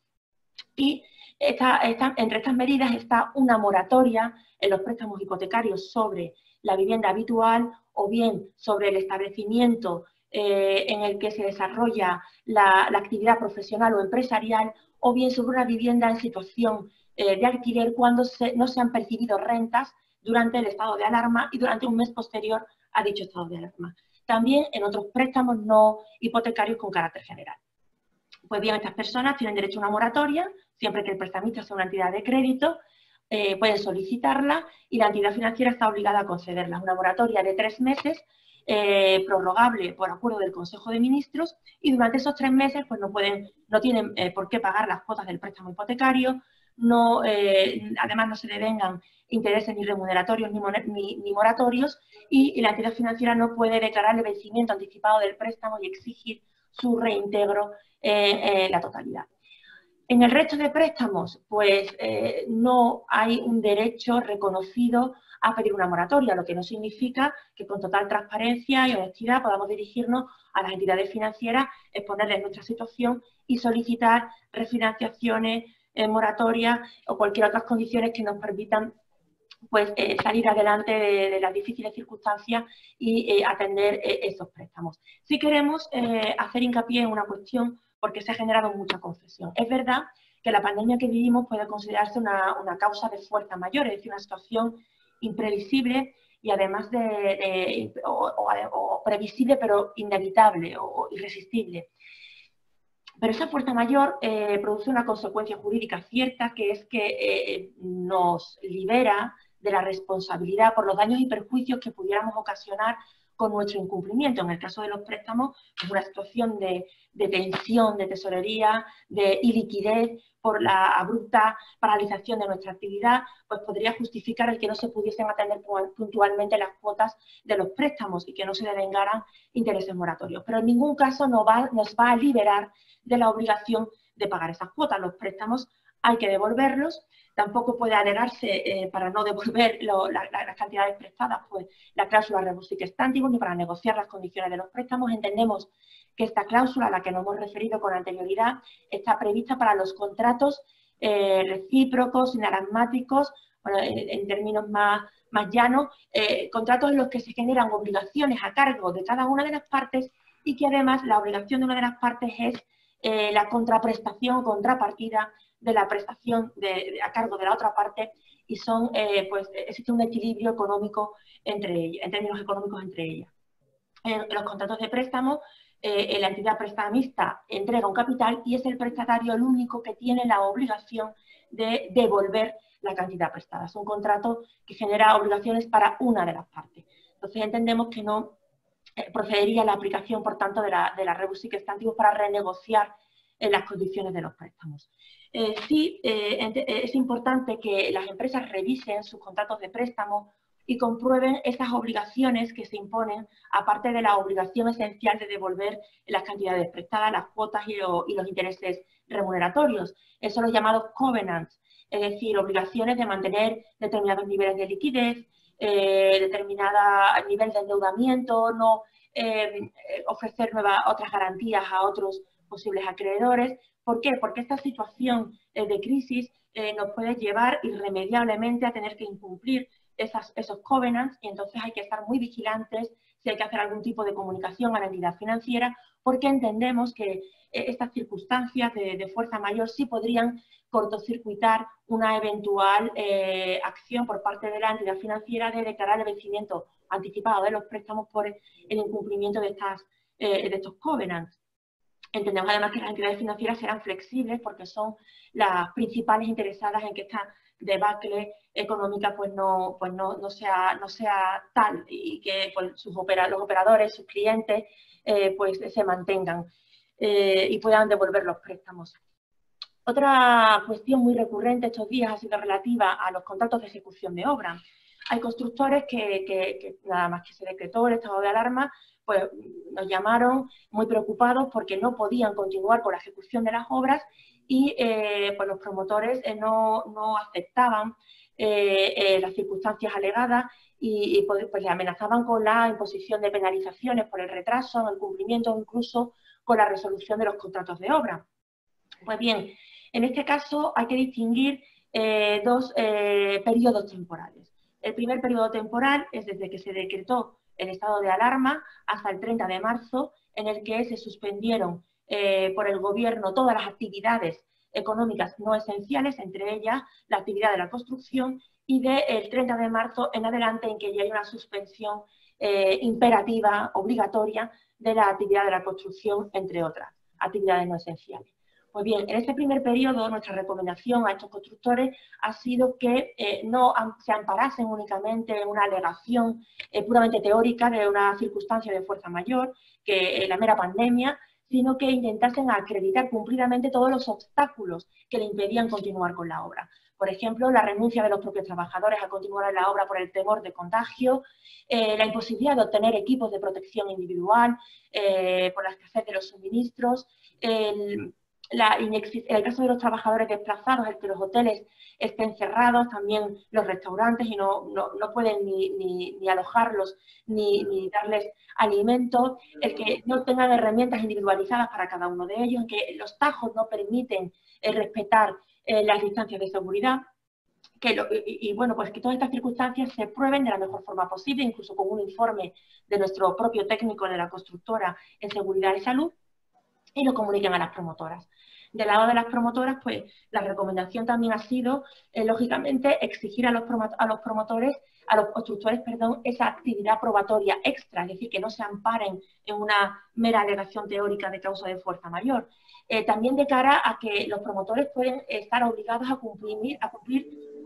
Speaker 1: Y entre estas medidas está una moratoria en los préstamos hipotecarios sobre la vivienda habitual o bien sobre el establecimiento en el que se desarrolla la actividad profesional o empresarial, o bien sobre una vivienda en situación de alquiler cuando no se han percibido rentas durante el estado de alarma y durante un mes posterior a dicho estado de alarma. También en otros préstamos no hipotecarios con carácter general. Pues bien, estas personas tienen derecho a una moratoria, siempre que el prestamista sea una entidad de crédito, pueden solicitarla y la entidad financiera está obligada a concederla. Una moratoria de 3 meses, prorrogable por acuerdo del Consejo de Ministros, y durante esos 3 meses pues no tienen por qué pagar las cuotas del préstamo hipotecario, además no se devengan intereses ni remuneratorios ni moratorios, y la entidad financiera no puede declarar el vencimiento anticipado del préstamo y exigir su reintegro en la totalidad. En el resto de préstamos, pues no hay un derecho reconocido a pedir una moratoria, lo que no significa que con total transparencia y honestidad podamos dirigirnos a las entidades financieras, exponerles nuestra situación y solicitar refinanciaciones, moratorias o cualquier otras condiciones que nos permitan pues, salir adelante de las difíciles circunstancias y atender esos préstamos. Si queremos hacer hincapié en una cuestión, porque se ha generado mucha confusión. Es verdad que la pandemia que vivimos puede considerarse una causa de fuerza mayor, es decir, una situación imprevisible y además o previsible pero inevitable o irresistible. Pero esa fuerza mayor produce una consecuencia jurídica cierta, que es que nos libera de la responsabilidad por los daños y perjuicios que pudiéramos ocasionar con nuestro incumplimiento. En el caso de los préstamos, pues una situación de tensión, de tesorería, de iliquidez por la abrupta paralización de nuestra actividad, pues podría justificar el que no se pudiesen atender puntualmente las cuotas de los préstamos y que no se devengaran intereses moratorios. Pero en ningún caso nos va a liberar de la obligación de pagar esas cuotas. Los préstamos hay que devolverlos. Tampoco puede alegarse para no devolver las cantidades prestadas, pues la cláusula rebus sic stantibus, ni para negociar las condiciones de los préstamos. Entendemos que esta cláusula, a la que nos hemos referido con anterioridad, está prevista para los contratos recíprocos, inalasmáticos, bueno, en términos más llanos, contratos en los que se generan obligaciones a cargo de cada una de las partes y que además la obligación de una de las partes es la contraprestación o contrapartida de la prestación a cargo de la otra parte, y pues existe un equilibrio económico entre ellas, en términos económicos entre ellas. En los contratos de préstamo, la entidad prestamista entrega un capital y es el prestatario el único que tiene la obligación de devolver la cantidad prestada. Es un contrato que genera obligaciones para una de las partes. Entonces entendemos que no procedería la aplicación, por tanto, de la rebus sic stantibus para renegociar las condiciones de los préstamos. Sí, es importante que las empresas revisen sus contratos de préstamo y comprueben esas obligaciones que se imponen, aparte de la obligación esencial de devolver las cantidades prestadas, las cuotas y los intereses remuneratorios. Esos son los llamados covenants, es decir, obligaciones de mantener determinados niveles de liquidez, determinado nivel de endeudamiento, no ofrecer otras garantías a otros posibles acreedores. ¿Por qué? Porque esta situación de crisis nos puede llevar irremediablemente a tener que incumplir esos covenants, y entonces hay que estar muy vigilantes si hay que hacer algún tipo de comunicación a la entidad financiera, porque entendemos que estas circunstancias de fuerza mayor sí podrían cortocircuitar una eventual acción por parte de la entidad financiera de declarar el vencimiento anticipado de los préstamos por el incumplimiento de estos covenants. Entendemos además que las entidades financieras serán flexibles porque son las principales interesadas en que esta debacle económica pues no sea tal, y que pues, los operadores, sus clientes, pues se mantengan y puedan devolver los préstamos. Otra cuestión muy recurrente estos días ha sido relativa a los contratos de ejecución de obra. Hay constructores que nada más que se decretó el estado de alarma, pues nos llamaron muy preocupados porque no podían continuar con la ejecución de las obras y pues los promotores no aceptaban las circunstancias alegadas y pues le amenazaban con la imposición de penalizaciones por el retraso en el cumplimiento o incluso con la resolución de los contratos de obra. Pues bien, en este caso hay que distinguir dos periodos temporales. El primer periodo temporal es desde que se decretó el estado de alarma hasta el 30 de marzo, en el que se suspendieron por el Gobierno todas las actividades económicas no esenciales, entre ellas la actividad de la construcción, y del 30 de marzo en adelante en que ya hay una suspensión imperativa, obligatoria, de la actividad de la construcción, entre otras actividades no esenciales. Pues bien, en este primer periodo nuestra recomendación a estos constructores ha sido que no se amparasen únicamente en una alegación puramente teórica de una circunstancia de fuerza mayor, que la mera pandemia, sino que intentasen acreditar cumplidamente todos los obstáculos que le impedían continuar con la obra. Por ejemplo, la renuncia de los propios trabajadores a continuar en la obra por el temor de contagio, la imposibilidad de obtener equipos de protección individual por la escasez de los suministros, en el caso de los trabajadores desplazados, el que los hoteles estén cerrados, también los restaurantes, y no pueden ni alojarlos ni darles alimentos, el que no tengan herramientas individualizadas para cada uno de ellos, que los tajos no permiten respetar las distancias de seguridad. Bueno, pues que todas estas circunstancias se prueben de la mejor forma posible, incluso con un informe de nuestro propio técnico de la constructora en seguridad y salud, y lo comuniquen a las promotoras. Del lado de las promotoras, pues la recomendación también ha sido, lógicamente, exigir a los constructores, esa actividad probatoria extra, es decir, que no se amparen en una mera alegación teórica de causa de fuerza mayor. También de cara a que los promotores pueden estar obligados a cumplir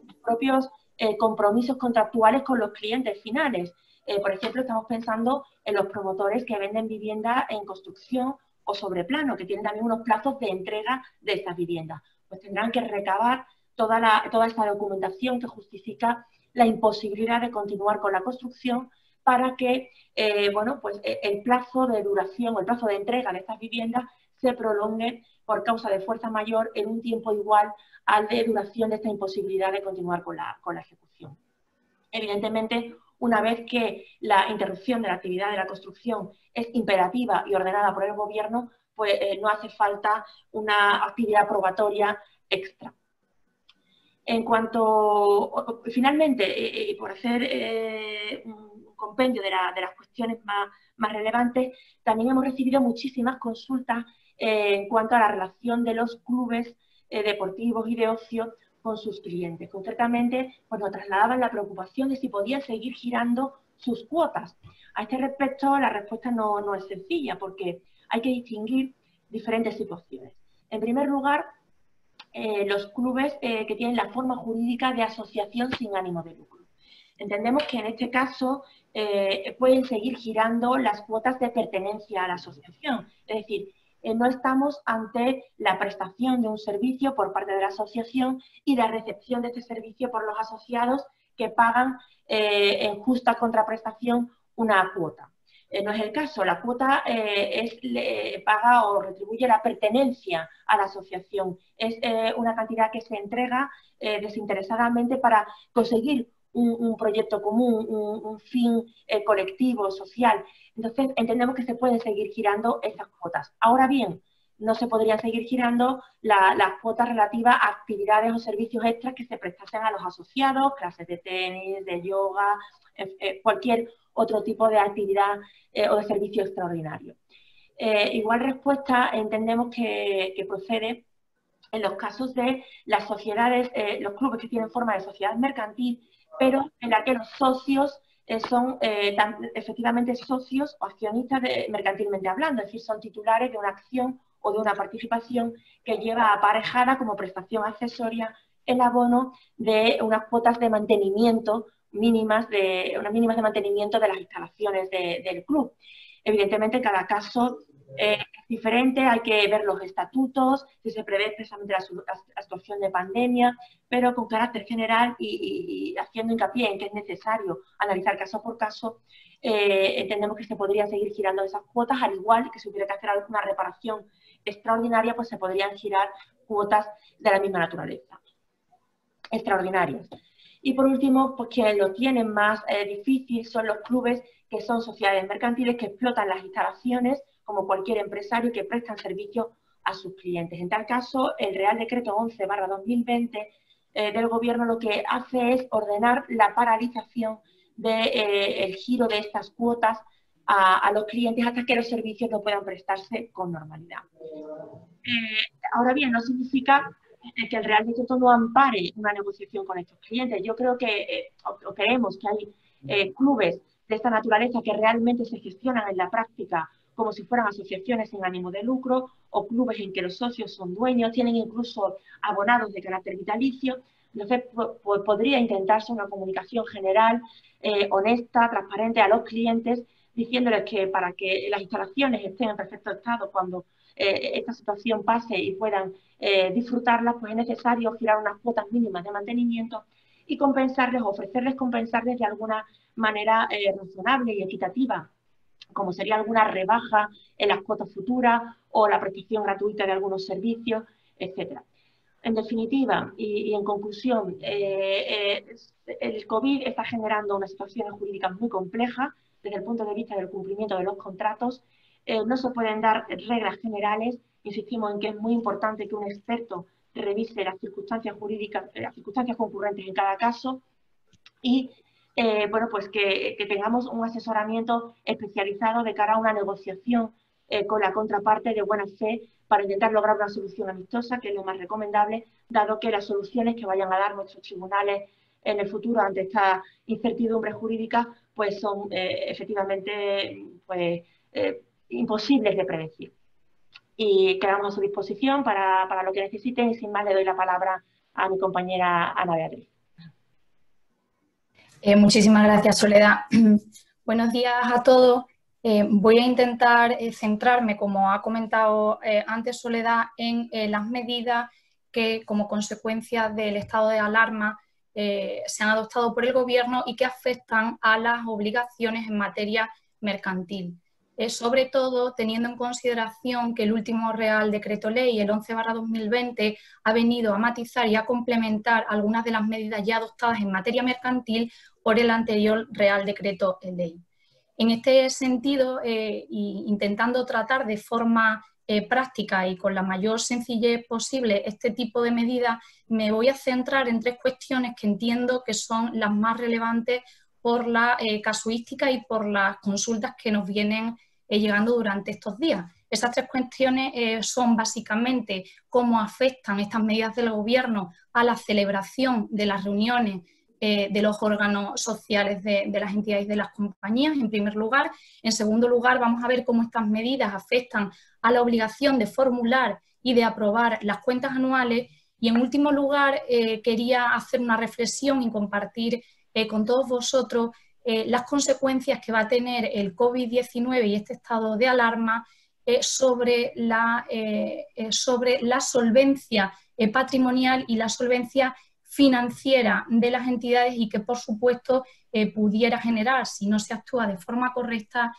Speaker 1: sus propios compromisos contractuales con los clientes finales. Por ejemplo, estamos pensando en los promotores que venden vivienda en construcción o sobre plano, que tienen también unos plazos de entrega de estas viviendas. Pues tendrán que recabar toda esta documentación que justifica la imposibilidad de continuar con la construcción para que bueno, pues el plazo de duración o el plazo de entrega de estas viviendas se prolongue por causa de fuerza mayor en un tiempo igual al de duración de esta imposibilidad de continuar con la ejecución. Evidentemente, una vez que la interrupción de la actividad de la construcción es imperativa y ordenada por el Gobierno, pues no hace falta una actividad probatoria extra. En cuanto, finalmente, por hacer un compendio de las cuestiones más relevantes, también hemos recibido muchísimas consultas en cuanto a la relación de los clubes deportivos y de ocio con sus clientes. Concretamente, pues nos trasladaban la preocupación de si podían seguir girando sus cuotas. A este respecto, la respuesta no es sencilla, porque hay que distinguir diferentes situaciones. En primer lugar, los clubes que tienen la forma jurídica de asociación sin ánimo de lucro. Entendemos que en este caso pueden seguir girando las cuotas de pertenencia a la asociación, es decir, no estamos ante la prestación de un servicio por parte de la asociación y la recepción de este servicio por los asociados que pagan en justa contraprestación una cuota. No es el caso, la cuota paga o retribuye la pertenencia a la asociación. Es una cantidad que se entrega desinteresadamente para conseguir un proyecto común, un fin colectivo, social. Entonces, entendemos que se pueden seguir girando estas cuotas. Ahora bien, no se podrían seguir girando las cuotas relativas a actividades o servicios extras que se prestasen a los asociados, clases de tenis, de yoga, cualquier otro tipo de actividad o de servicio extraordinario. Igual respuesta entendemos que procede en los casos de las sociedades, los clubes que tienen forma de sociedad mercantil, pero en la que los socios son efectivamente socios o accionistas mercantilmente hablando, es decir, son titulares de una acción o de una participación que lleva aparejada como prestación accesoria el abono de unas cuotas de mantenimiento mínimas de mantenimiento de las instalaciones del club. Evidentemente, cada caso es diferente, hay que ver los estatutos, si se prevé expresamente la situación de pandemia, pero con carácter general y haciendo hincapié en que es necesario analizar caso por caso, entendemos que se podrían seguir girando esas cuotas, al igual que si hubiera que hacer alguna reparación extraordinaria, pues se podrían girar cuotas de la misma naturaleza, extraordinarias. Y por último, pues quienes lo tienen más difícil son los clubes que son sociedades mercantiles que explotan las instalaciones como cualquier empresario que prestan servicios a sus clientes. En tal caso, el Real Decreto 11/2020 del Gobierno lo que hace es ordenar la paralización del giro de estas cuotas a los clientes hasta que los servicios no puedan prestarse con normalidad. Ahora bien, no significa que el Real Decreto no ampare una negociación con estos clientes. Yo creo que, o creemos que hay clubes de esta naturaleza que realmente se gestionan en la práctica como si fueran asociaciones sin ánimo de lucro o clubes en que los socios son dueños, tienen incluso abonados de carácter vitalicio. Entonces, podría intentarse una comunicación general, honesta, transparente a los clientes, diciéndoles que para que las instalaciones estén en perfecto estado cuando esta situación pase y puedan disfrutarlas, pues es necesario girar unas cuotas mínimas de mantenimiento y ofrecerles compensarles de alguna manera razonable y equitativa, como sería alguna rebaja en las cuotas futuras o la prestación gratuita de algunos servicios, etcétera. En definitiva, y en conclusión, el COVID está generando unas situaciones jurídicas muy complejas desde el punto de vista del cumplimiento de los contratos. No se pueden dar reglas generales. Insistimos en que es muy importante que un experto revise las circunstancias jurídicas, las circunstancias concurrentes en cada caso y bueno, pues que tengamos un asesoramiento especializado de cara a una negociación con la contraparte de buena fe para intentar lograr una solución amistosa, que es lo más recomendable, dado que las soluciones que vayan a dar nuestros tribunales en el futuro ante esta incertidumbre jurídica, pues son efectivamente pues, imposibles de predecir. Y quedamos a su disposición para lo que necesiten y sin más le doy la palabra a mi compañera Ana Beatriz.
Speaker 3: Muchísimas gracias, Soledad. Buenos días a todos. Voy a intentar centrarme, como ha comentado antes Soledad, en las medidas que, como consecuencia del estado de alarma, se han adoptado por el Gobierno y que afectan a las obligaciones en materia mercantil. Sobre todo teniendo en consideración que el último Real Decreto Ley, el 11/2020, ha venido a matizar y a complementar algunas de las medidas ya adoptadas en materia mercantil por el anterior Real Decreto Ley. En este sentido, intentando tratar de forma práctica y con la mayor sencillez posible este tipo de medidas, me voy a centrar en tres cuestiones que entiendo que son las más relevantes por la casuística y por las consultas que nos vienen llegando durante estos días. Esas tres cuestiones son básicamente cómo afectan estas medidas del Gobierno a la celebración de las reuniones de los órganos sociales de las entidades y de las compañías, en primer lugar. En segundo lugar, vamos a ver cómo estas medidas afectan a la obligación de formular y de aprobar las cuentas anuales. Y en último lugar, quería hacer una reflexión y compartir con todos vosotros las consecuencias que va a tener el COVID-19 y este estado de alarma sobre la solvencia patrimonial y la solvencia financiera de las entidades y que, por supuesto, pudiera generar, si no se actúa de forma correcta,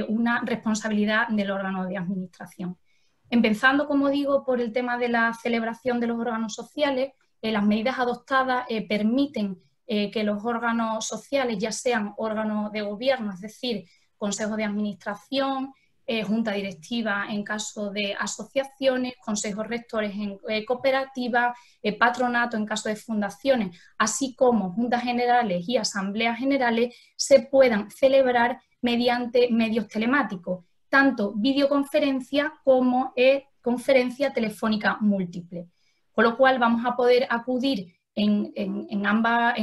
Speaker 3: una responsabilidad del órgano de administración. Empezando, como digo, por el tema de la celebración de los órganos sociales, las medidas adoptadas permiten que los órganos sociales, ya sean órganos de gobierno, es decir, consejos de administración, junta directiva en caso de asociaciones, consejos rectores en cooperativas, patronato en caso de fundaciones, así como juntas generales y asambleas generales, se puedan celebrar mediante medios telemáticos, tanto videoconferencia como conferencia telefónica múltiple. Con lo cual vamos a poder acudir en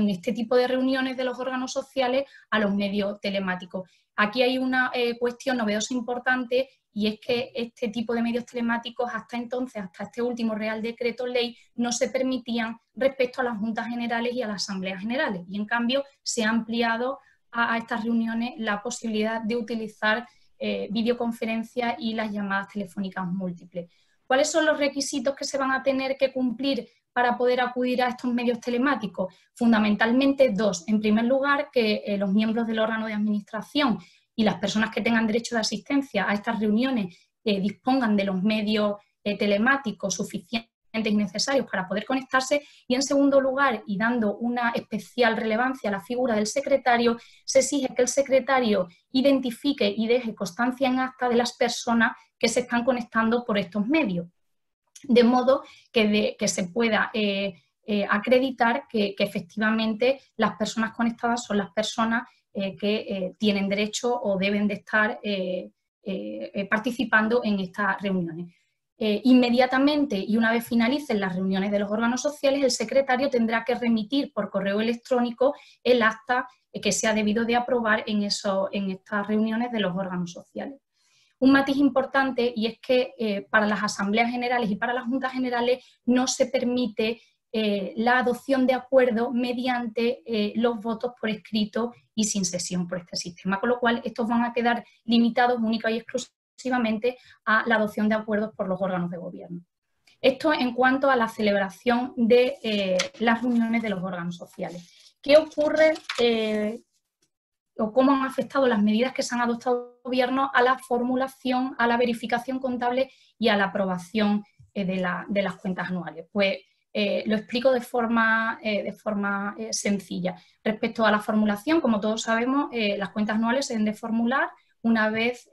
Speaker 3: este tipo de reuniones de los órganos sociales a los medios telemáticos. Aquí hay una cuestión novedosa importante, y es que este tipo de medios telemáticos hasta entonces, hasta este último Real Decreto Ley, no se permitían respecto a las juntas generales y a las asambleas generales, y en cambio se ha ampliado a estas reuniones la posibilidad de utilizar videoconferencias y las llamadas telefónicas múltiples. ¿Cuáles son los requisitos que se van a tener que cumplir para poder acudir a estos medios telemáticos? Fundamentalmente dos. En primer lugar, que los miembros del órgano de administración y las personas que tengan derecho de asistencia a estas reuniones dispongan de los medios telemáticos suficientes y necesarios para poder conectarse. Y en segundo lugar, y dando una especial relevancia a la figura del secretario, se exige que el secretario identifique y deje constancia en acta de las personas que se están conectando por estos medios, de modo que se pueda acreditar que efectivamente las personas conectadas son las personas que tienen derecho o deben de estar participando en estas reuniones. Inmediatamente, y una vez finalicen las reuniones de los órganos sociales, el secretario tendrá que remitir por correo electrónico el acta que se ha debido de aprobar en estas reuniones de los órganos sociales. Un matiz importante, y es que para las asambleas generales y para las juntas generales no se permite la adopción de acuerdos mediante los votos por escrito y sin sesión por este sistema, con lo cual estos van a quedar limitados única y exclusivamente a la adopción de acuerdos por los órganos de gobierno. Esto en cuanto a la celebración de las reuniones de los órganos sociales. ¿Qué ocurre o cómo han afectado las medidas que se han adoptado el gobierno a la formulación, a la verificación contable y a la aprobación de las cuentas anuales? Pues lo explico de forma sencilla. Respecto a la formulación, como todos sabemos, las cuentas anuales se deben de formular una vez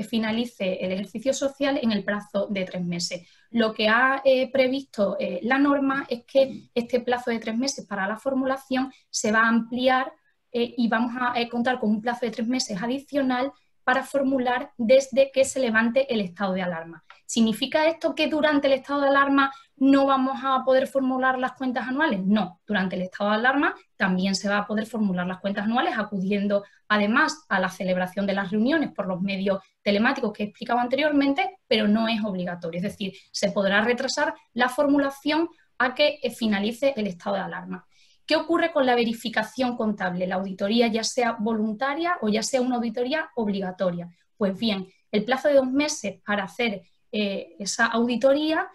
Speaker 3: finalice el ejercicio social en el plazo de 3 meses. Lo que ha previsto la norma es que este plazo de 3 meses para la formulación se va a ampliar y vamos a contar con un plazo de 3 meses adicional para formular desde que se levante el estado de alarma. ¿Significa esto que durante el estado de alarma no vamos a poder formular las cuentas anuales? No, durante el estado de alarma también se va a poder formular las cuentas anuales, acudiendo además a la celebración de las reuniones por los medios telemáticos que he explicado anteriormente, pero no es obligatorio. Es decir, se podrá retrasar la formulación a que finalice el estado de alarma. ¿Qué ocurre con la verificación contable? La auditoría, ya sea voluntaria o ya sea una auditoría obligatoria. Pues bien, el plazo de 2 meses para hacer esa auditoría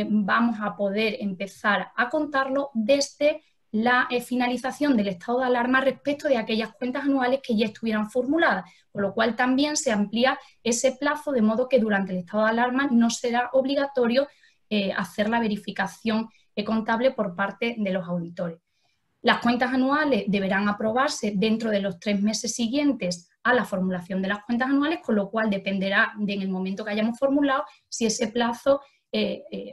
Speaker 3: vamos a poder empezar a contarlo desde la finalización del estado de alarma respecto de aquellas cuentas anuales que ya estuvieran formuladas, con lo cual también se amplía ese plazo, de modo que durante el estado de alarma no será obligatorio hacer la verificación contable por parte de los auditores. Las cuentas anuales deberán aprobarse dentro de los 3 meses siguientes a la formulación de las cuentas anuales, con lo cual dependerá en el momento que hayamos formulado si ese plazo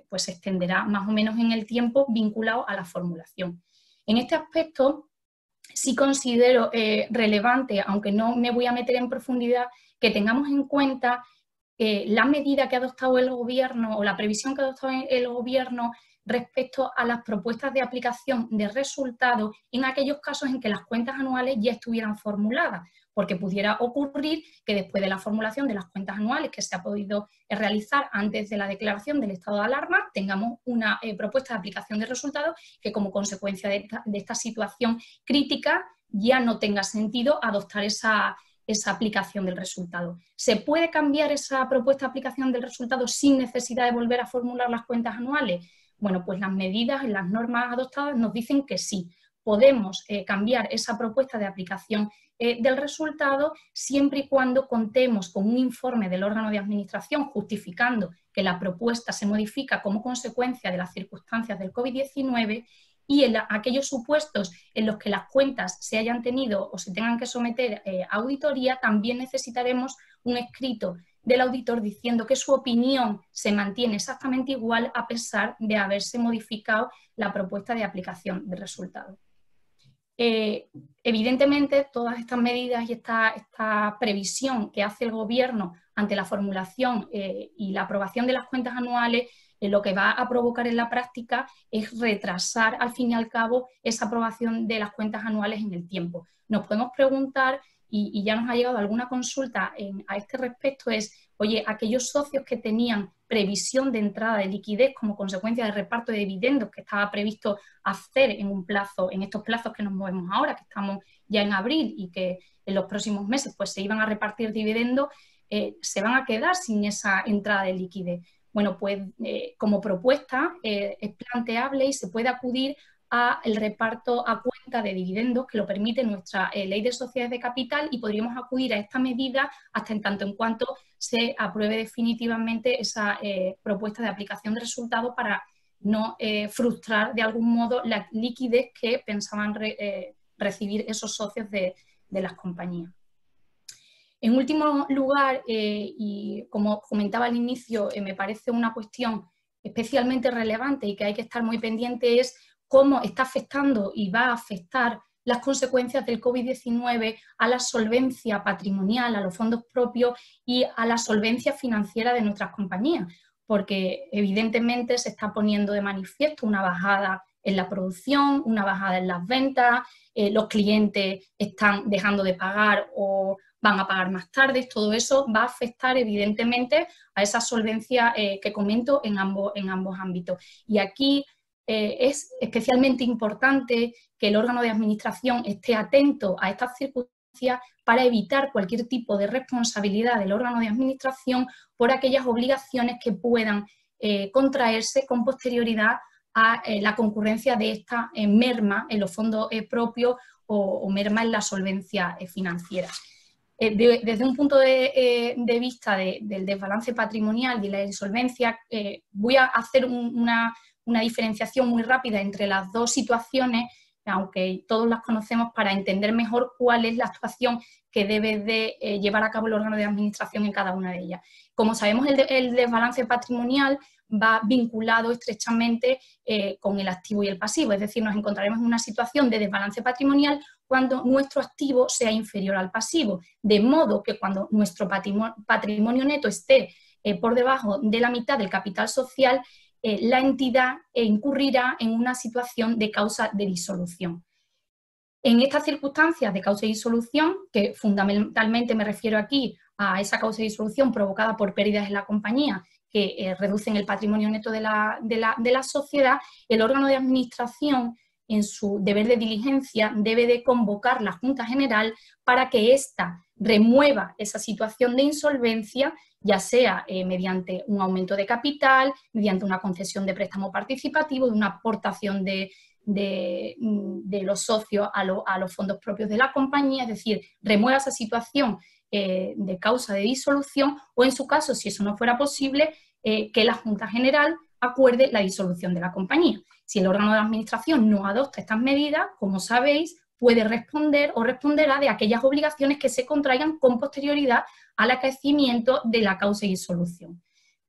Speaker 3: pues se extenderá más o menos en el tiempo vinculado a la formulación. En este aspecto sí considero relevante, aunque no me voy a meter en profundidad, que tengamos en cuenta la medida que ha adoptado el Gobierno o la previsión que ha adoptado el Gobierno respecto a las propuestas de aplicación de resultados en aquellos casos en que las cuentas anuales ya estuvieran formuladas, porque pudiera ocurrir que después de la formulación de las cuentas anuales que se ha podido realizar antes de la declaración del estado de alarma, tengamos una propuesta de aplicación de resultados que como consecuencia de esta situación crítica ya no tenga sentido adoptar esa aplicación del resultado. ¿Se puede cambiar esa propuesta de aplicación del resultado sin necesidad de volver a formular las cuentas anuales? Bueno, pues las medidas, las normas adoptadas nos dicen que sí. Podemos cambiar esa propuesta de aplicación del resultado siempre y cuando contemos con un informe del órgano de administración justificando que la propuesta se modifica como consecuencia de las circunstancias del COVID-19 y en aquellos supuestos en los que las cuentas se hayan tenido o se tengan que someter a auditoría, también necesitaremos un escrito del auditor diciendo que su opinión se mantiene exactamente igual a pesar de haberse modificado la propuesta de aplicación de resultados. Evidentemente, todas estas medidas y esta previsión que hace el Gobierno ante la formulación y la aprobación de las cuentas anuales, lo que va a provocar en la práctica es retrasar, al fin y al cabo, esa aprobación de las cuentas anuales en el tiempo. Nos podemos preguntar, y ya nos ha llegado alguna consulta a este respecto, es, oye, aquellos socios que tenían previsión de entrada de liquidez como consecuencia del reparto de dividendos que estaba previsto hacer en un plazo, en estos plazos que nos movemos ahora, que estamos ya en abril y que en los próximos meses pues se iban a repartir dividendos, se van a quedar sin esa entrada de liquidez. Bueno, pues como propuesta es planteable y se puede acudir al reparto a cuenta de dividendos que lo permite nuestra ley de sociedades de capital, y podríamos acudir a esta medida hasta en tanto en cuanto se apruebe definitivamente esa propuesta de aplicación de resultados para no frustrar de algún modo la liquidez que pensaban recibir esos socios de las compañías. En último lugar, y como comentaba al inicio, me parece una cuestión especialmente relevante y que hay que estar muy pendiente, es cómo está afectando y va a afectar las consecuencias del COVID-19 a la solvencia patrimonial, a los fondos propios y a la solvencia financiera de nuestras compañías, porque evidentemente se está poniendo de manifiesto una bajada en la producción, una bajada en las ventas, los clientes están dejando de pagar o van a pagar más tarde. Todo eso va a afectar evidentemente a esa solvencia que comento en ambos ámbitos. Y aquí es especialmente importante que el órgano de administración esté atento a estas circunstancias para evitar cualquier tipo de responsabilidad del órgano de administración por aquellas obligaciones que puedan contraerse con posterioridad a la concurrencia de esta merma en los fondos propios o merma en la solvencia financiera. Desde un punto de vista del desbalance patrimonial y la insolvencia, voy a hacer una diferenciación muy rápida entre las dos situaciones, aunque todos las conocemos, para entender mejor cuál es la actuación que debe de llevar a cabo el órgano de administración en cada una de ellas. Como sabemos, el desbalance patrimonial va vinculado estrechamente con el activo y el pasivo, es decir, nos encontraremos en una situación de desbalance patrimonial cuando nuestro activo sea inferior al pasivo, de modo que cuando nuestro patrimonio neto esté por debajo de la mitad del capital social, la entidad incurrirá en una situación de causa de disolución. En estas circunstancias de causa de disolución, que fundamentalmente me refiero aquí a esa causa de disolución provocada por pérdidas en la compañía que reducen el patrimonio neto de la sociedad, el órgano de administración, en su deber de diligencia, debe de convocar la Junta General para que ésta remueva esa situación de insolvencia, ya sea mediante un aumento de capital, mediante una concesión de préstamo participativo, de una aportación de los socios a los fondos propios de la compañía, es decir, remueva esa situación de causa de disolución, o en su caso, si eso no fuera posible, que la Junta General acuerde la disolución de la compañía. Si el órgano de administración no adopta estas medidas, como sabéis, puede responder o responderá de aquellas obligaciones que se contraigan con posterioridad al acaecimiento de la causa de disolución.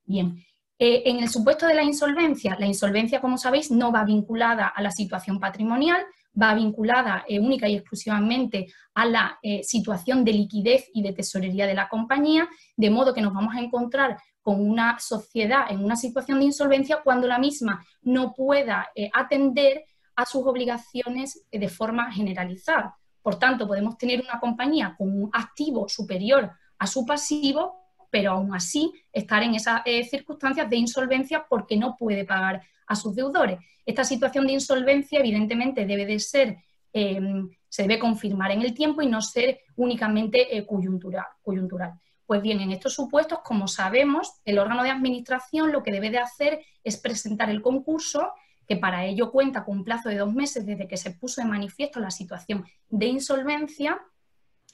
Speaker 3: Bien, en el supuesto de la insolvencia, como sabéis, no va vinculada a la situación patrimonial, va vinculada única y exclusivamente a la situación de liquidez y de tesorería de la compañía, de modo que nos vamos a encontrar con una sociedad en una situación de insolvencia cuando la misma no pueda atender a sus obligaciones de forma generalizada. Por tanto, podemos tener una compañía con un activo superior a su pasivo, pero aún así estar en esas circunstancias de insolvencia porque no puede pagar a sus deudores. Esta situación de insolvencia, evidentemente, debe de ser, se debe confirmar en el tiempo y no ser únicamente coyuntural. Pues bien, en estos supuestos, como sabemos, el órgano de administración lo que debe de hacer es presentar el concurso, que para ello cuenta con un plazo de 2 meses desde que se puso de manifiesto la situación de insolvencia,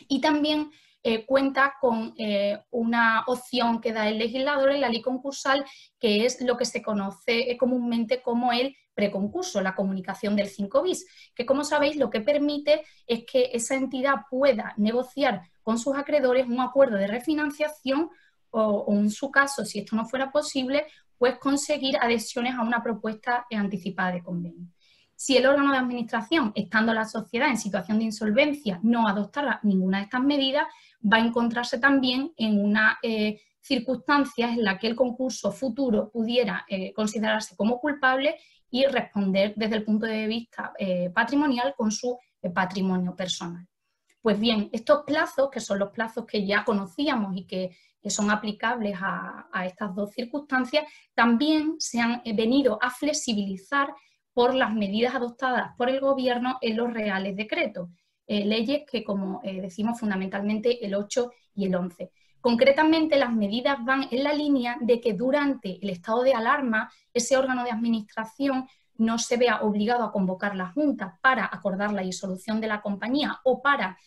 Speaker 3: y también cuenta con una opción que da el legislador en la ley concursal, que es lo que se conoce comúnmente como el preconcurso, la comunicación del 5 bis, que como sabéis lo que permite es que esa entidad pueda negociar con sus acreedores un acuerdo de refinanciación o en su caso, si esto no fuera posible, pues conseguir adhesiones a una propuesta anticipada de convenio. Si el órgano de administración, estando la sociedad en situación de insolvencia, no adoptara ninguna de estas medidas, va a encontrarse también en una circunstancia en la que el concurso futuro pudiera considerarse como culpable y responder desde el punto de vista patrimonial con su patrimonio personal. Pues bien, estos plazos, que son los plazos que ya conocíamos y que son aplicables a estas dos circunstancias, también se han venido a flexibilizar por las medidas adoptadas por el Gobierno en los reales decretos, leyes que, como decimos, fundamentalmente el 8 y el 11. Concretamente, las medidas van en la línea de que durante el estado de alarma, ese órgano de administración no se vea obligado a convocar la Junta para acordar la disolución de la compañía o para,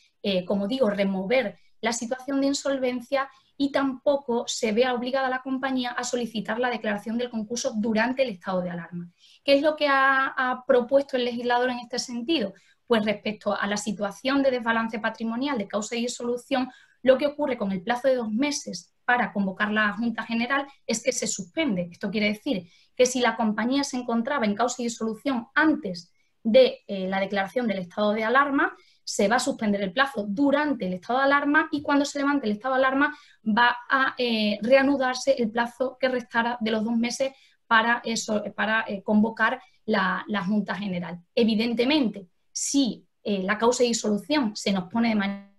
Speaker 3: como digo, remover la situación de insolvencia, y tampoco se vea obligada la compañía a solicitar la declaración del concurso durante el estado de alarma. ¿Qué es lo que ha propuesto el legislador en este sentido? Pues respecto a la situación de desbalance patrimonial de causa y disolución, lo que ocurre con el plazo de 2 meses para convocar la Junta General es que se suspende. Esto quiere decir que si la compañía se encontraba en causa y disolución antes de la declaración del estado de alarma, se va a suspender el plazo durante el estado de alarma y cuando se levante el estado de alarma va a reanudarse el plazo que restara de los 2 meses para convocar la Junta General. Evidentemente, si la causa de disolución se nos pone de manera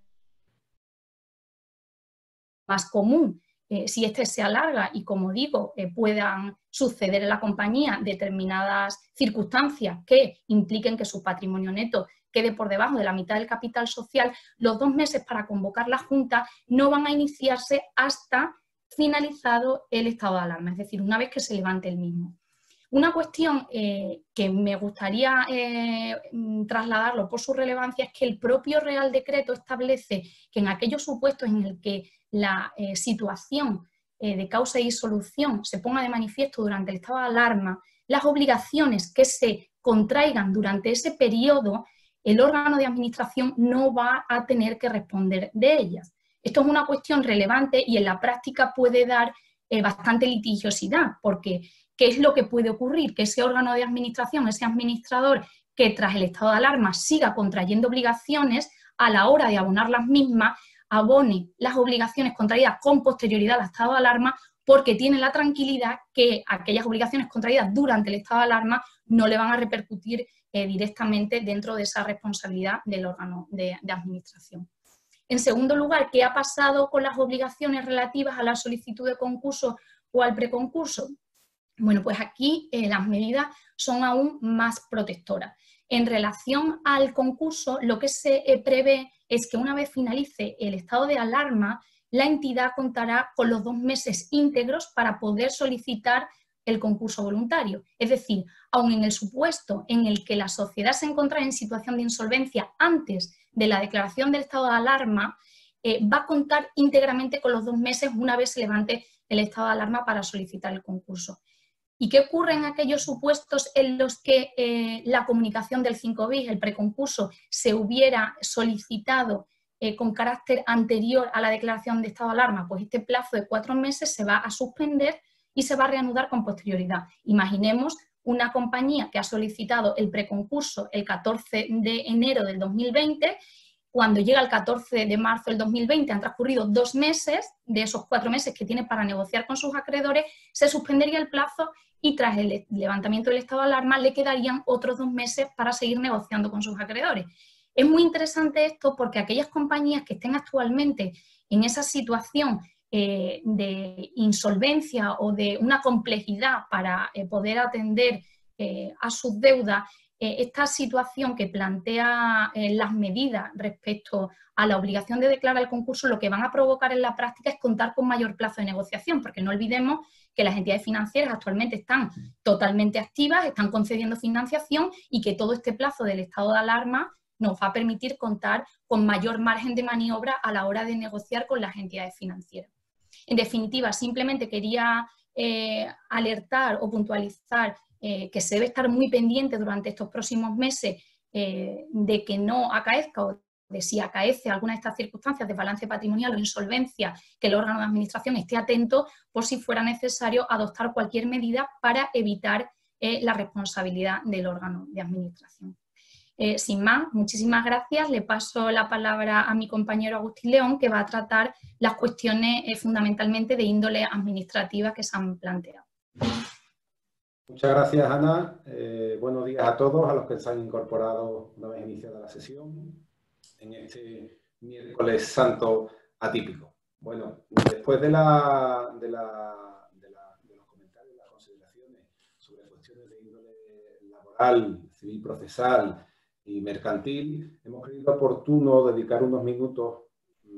Speaker 3: más común, si este se alarga y, como digo, puedan suceder en la compañía determinadas circunstancias que impliquen que su patrimonio neto quede por debajo de la mitad del capital social, los 2 meses para convocar la Junta no van a iniciarse hasta finalizado el estado de alarma, es decir, una vez que se levante el mismo. Una cuestión que me gustaría trasladarlo por su relevancia es que el propio Real Decreto establece que en aquellos supuestos en el que la situación de causa y disolución se ponga de manifiesto durante el estado de alarma, las obligaciones que se contraigan durante ese periodo, el órgano de administración no va a tener que responder de ellas. Esto es una cuestión relevante y en la práctica puede dar bastante litigiosidad, porque ¿qué es lo que puede ocurrir? Que ese órgano de administración, ese administrador que tras el estado de alarma siga contrayendo obligaciones, a la hora de abonar las mismas, abone las obligaciones contraídas con posterioridad al estado de alarma, porque tiene la tranquilidad que aquellas obligaciones contraídas durante el estado de alarma no le van a repercutir directamente dentro de esa responsabilidad del órgano de administración. En segundo lugar, ¿qué ha pasado con las obligaciones relativas a la solicitud de concurso o al preconcurso? Bueno, pues aquí las medidas son aún más protectoras. En relación al concurso, lo que se prevé es que una vez finalice el estado de alarma, la entidad contará con los 2 meses íntegros para poder solicitar el concurso voluntario. Es decir, aun en el supuesto en el que la sociedad se encontrara en situación de insolvencia antes de la declaración del estado de alarma, va a contar íntegramente con los 2 meses una vez se levante el estado de alarma para solicitar el concurso. ¿Y qué ocurre en aquellos supuestos en los que la comunicación del 5 bis, el preconcurso, se hubiera solicitado con carácter anterior a la declaración de estado de alarma? Pues este plazo de 4 meses se va a suspender y se va a reanudar con posterioridad. Imaginemos una compañía que ha solicitado el preconcurso el 14 de enero del 2020, cuando llega el 14 de marzo del 2020 han transcurrido 2 meses, de esos 4 meses que tiene para negociar con sus acreedores, se suspendería el plazo y tras el levantamiento del estado de alarma le quedarían otros 2 meses para seguir negociando con sus acreedores. Es muy interesante esto porque aquellas compañías que estén actualmente en esa situación de insolvencia o de una complejidad para poder atender a sus deudas, esta situación que plantea las medidas respecto a la obligación de declarar el concurso, lo que van a provocar en la práctica es contar con mayor plazo de negociación, porque no olvidemos que las entidades financieras actualmente están totalmente activas, están concediendo financiación y que todo este plazo del estado de alarma nos va a permitir contar con mayor margen de maniobra a la hora de negociar con las entidades financieras. En definitiva, simplemente quería alertar o puntualizar que se debe estar muy pendiente durante estos próximos meses de que no acaezca o de si acaece alguna de estas circunstancias de balance patrimonial o insolvencia, que el órgano de administración esté atento por si fuera necesario adoptar cualquier medida para evitar la responsabilidad del órgano de administración. Sin más, muchísimas gracias. Le paso la palabra a mi compañero Agustín León, que va a tratar las cuestiones fundamentalmente de índole administrativa que se han planteado.
Speaker 4: Muchas gracias, Ana. Buenos días a todos, a los que se han incorporado una vez iniciada la sesión en este miércoles santo atípico. Bueno, después de los comentarios y las consideraciones sobre cuestiones de índole laboral, civil procesal y mercantil, hemos creído oportuno dedicar unos minutos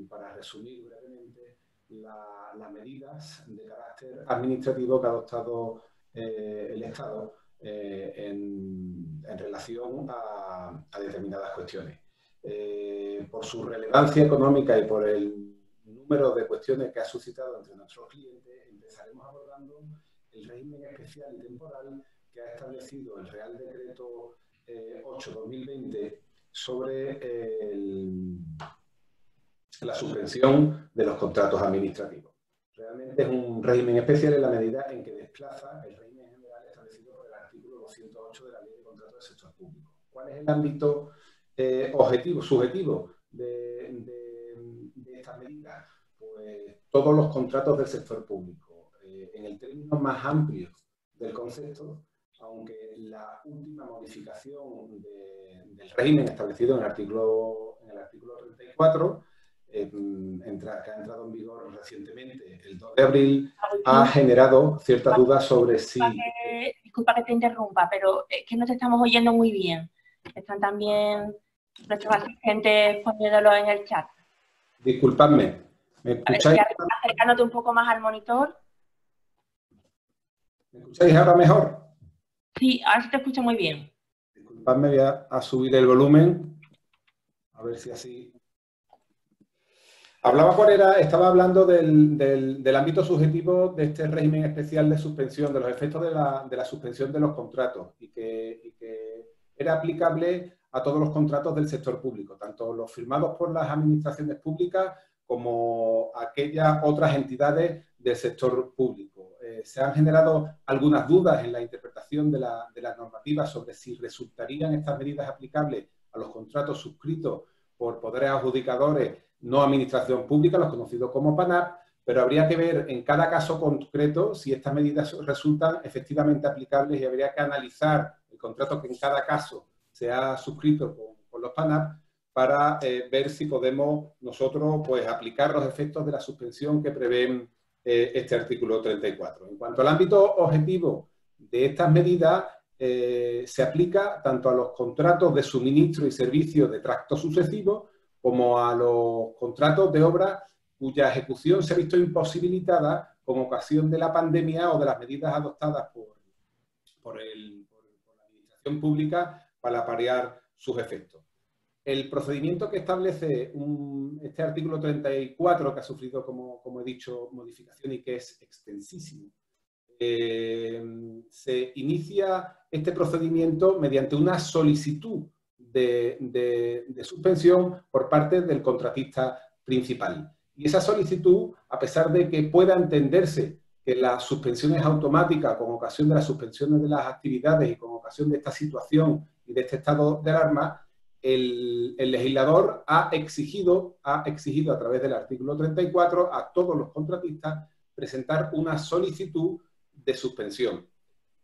Speaker 4: para resumir brevemente las medidas de carácter administrativo que ha adoptado el Estado en relación a determinadas cuestiones. Por su relevancia económica y por el número de cuestiones que ha suscitado entre nuestros clientes, empezaremos abordando el régimen especial y temporal que ha establecido el Real Decreto 8/2020 sobre la suspensión de los contratos administrativos. Realmente es un régimen especial en la medida en que desplaza el régimen general establecido por el artículo 208 de la Ley de Contratos del Sector Público. ¿Cuál es el ámbito subjetivo de estas medidas? Pues todos los contratos del sector público. En el término más amplio del concepto, aunque la última modificación del régimen establecido en el artículo 34, que ha entrado en vigor recientemente, el 2 de abril, ha generado ciertas dudas sobre si...
Speaker 1: Disculpa que te interrumpa, pero es que no te estamos oyendo muy bien. Están también nuestros asistentes poniéndolo en el chat.
Speaker 4: Disculpadme, ¿me escucháis?
Speaker 1: Acercándote un poco más al monitor.
Speaker 4: ¿Me escucháis ahora mejor?
Speaker 1: Sí, ahora se te escucha muy bien.
Speaker 4: Disculpadme, voy a subir el volumen, a ver si así... Estaba hablando del ámbito subjetivo de este régimen especial de suspensión, de los efectos de la suspensión de los contratos y que era aplicable a todos los contratos del sector público, tanto los firmados por las administraciones públicas como aquellas otras entidades del sector público. Se han generado algunas dudas en la interpretación de las normativas sobre si resultarían estas medidas aplicables a los contratos suscritos por poderes adjudicadores, no administración pública, los conocidos como PANAP, pero habría que ver en cada caso concreto si estas medidas resultan efectivamente aplicables y habría que analizar el contrato que en cada caso se ha suscrito con los PANAP para ver si podemos nosotros pues, aplicar los efectos de la suspensión que prevén este artículo 34. En cuanto al ámbito objetivo de estas medidas, se aplica tanto a los contratos de suministro y servicio de tracto sucesivo como a los contratos de obra cuya ejecución se ha visto imposibilitada con ocasión de la pandemia o de las medidas adoptadas por la administración pública para paliar sus efectos. El procedimiento que establece este artículo 34, que ha sufrido, como he dicho, modificación y que es extensísimo, se inicia este procedimiento mediante una solicitud de suspensión por parte del contratista principal. Y esa solicitud, a pesar de que pueda entenderse que la suspensión es automática con ocasión de las suspensiones de las actividades y con ocasión de esta situación y de este estado de alarma, el legislador ha exigido a través del artículo 34 a todos los contratistas presentar una solicitud de suspensión.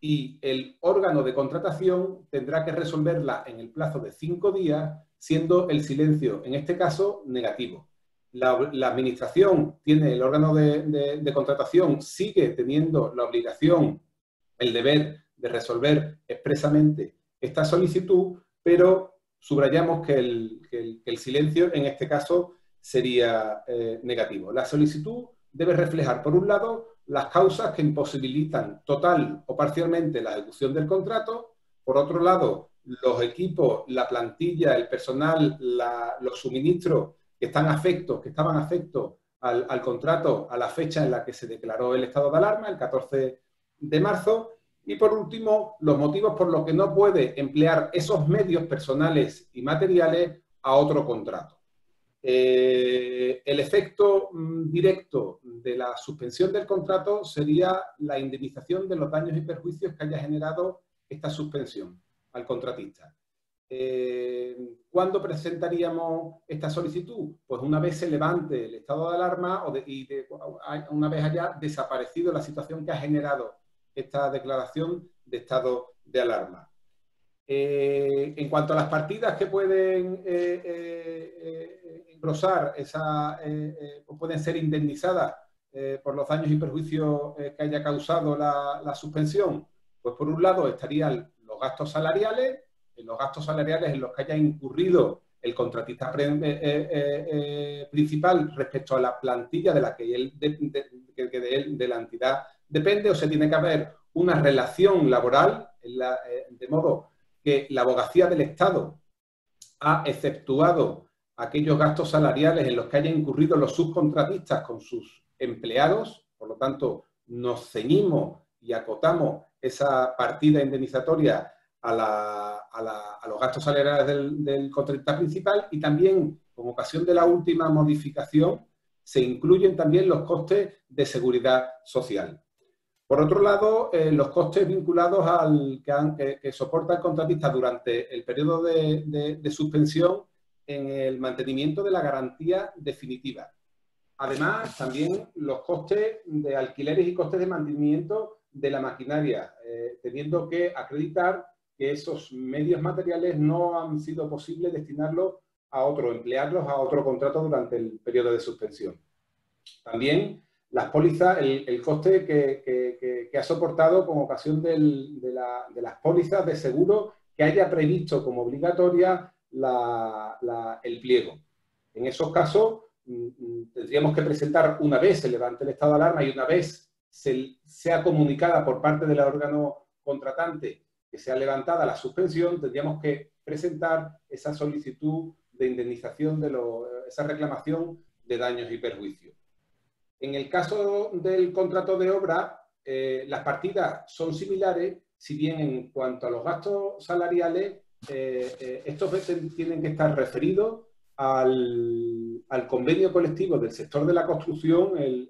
Speaker 4: Y el órgano de contratación tendrá que resolverla en el plazo de 5 días, siendo el silencio, en este caso, negativo. La administración tiene, el órgano de contratación sigue teniendo la obligación, el deber de resolver expresamente esta solicitud, pero subrayamos que el silencio en este caso sería negativo. La solicitud debe reflejar, por un lado, las causas que imposibilitan total o parcialmente la ejecución del contrato, por otro lado, los equipos, la plantilla, el personal, los suministros que estaban afectos al contrato a la fecha en la que se declaró el estado de alarma, el 14 de marzo, Y por último, los motivos por los que no puede emplear esos medios personales y materiales a otro contrato. El efecto directo de la suspensión del contrato sería la indemnización de los daños y perjuicios que haya generado esta suspensión al contratista. ¿Cuándo presentaríamos esta solicitud? Pues una vez se levante el estado de alarma una vez haya desaparecido la situación que ha generado esta declaración de estado de alarma. En cuanto a las partidas que pueden engrosar o pueden ser indemnizadas por los daños y perjuicios que haya causado la suspensión, pues por un lado estarían los gastos salariales, en los que haya incurrido el contratista principal respecto a la plantilla de la que de la entidad depende, o se tiene que haber una relación laboral, de modo que la Abogacía del Estado ha exceptuado aquellos gastos salariales en los que hayan incurrido los subcontratistas con sus empleados. Por lo tanto, nos ceñimos y acotamos esa partida indemnizatoria a los gastos salariales del contratista principal, y también, con ocasión de la última modificación, se incluyen también los costes de seguridad social. Por otro lado, los costes vinculados que soporta el contratista durante el periodo de suspensión en el mantenimiento de la garantía definitiva. Además, también los costes de alquileres y costes de mantenimiento de la maquinaria, teniendo que acreditar que esos medios materiales no han sido posible destinarlos emplearlos a otro contrato durante el periodo de suspensión. También las pólizas, el coste que ha soportado con ocasión de las pólizas de seguro que haya previsto como obligatoria el pliego. En esos casos tendríamos que presentar, una vez se levante el estado de alarma y una vez sea comunicada por parte del órgano contratante que sea levantada la suspensión, tendríamos que presentar esa solicitud de indemnización, esa reclamación de daños y perjuicios. En el caso del contrato de obra, las partidas son similares, si bien en cuanto a los gastos salariales, estos tienen que estar referidos al convenio colectivo del sector de la construcción, el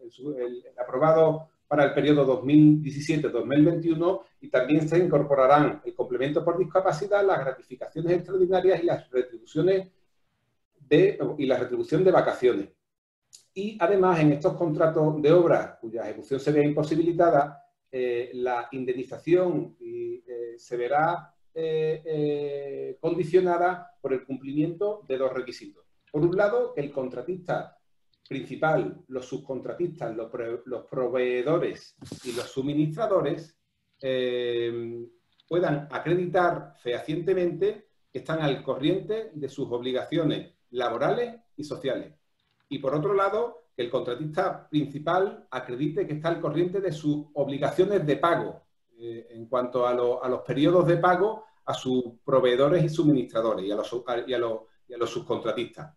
Speaker 4: aprobado para el periodo 2017-2021, y también se incorporarán el complemento por discapacidad, las gratificaciones extraordinarias y la retribución de vacaciones. Y además, en estos contratos de obra cuya ejecución se vea imposibilitada, la indemnización se verá condicionada por el cumplimiento de dos requisitos. Por un lado, que el contratista principal, los subcontratistas, los proveedores y los suministradores puedan acreditar fehacientemente que están al corriente de sus obligaciones laborales y sociales. Y por otro lado, que el contratista principal acredite que está al corriente de sus obligaciones de pago en cuanto a los periodos de pago a sus proveedores y suministradores y a los subcontratistas.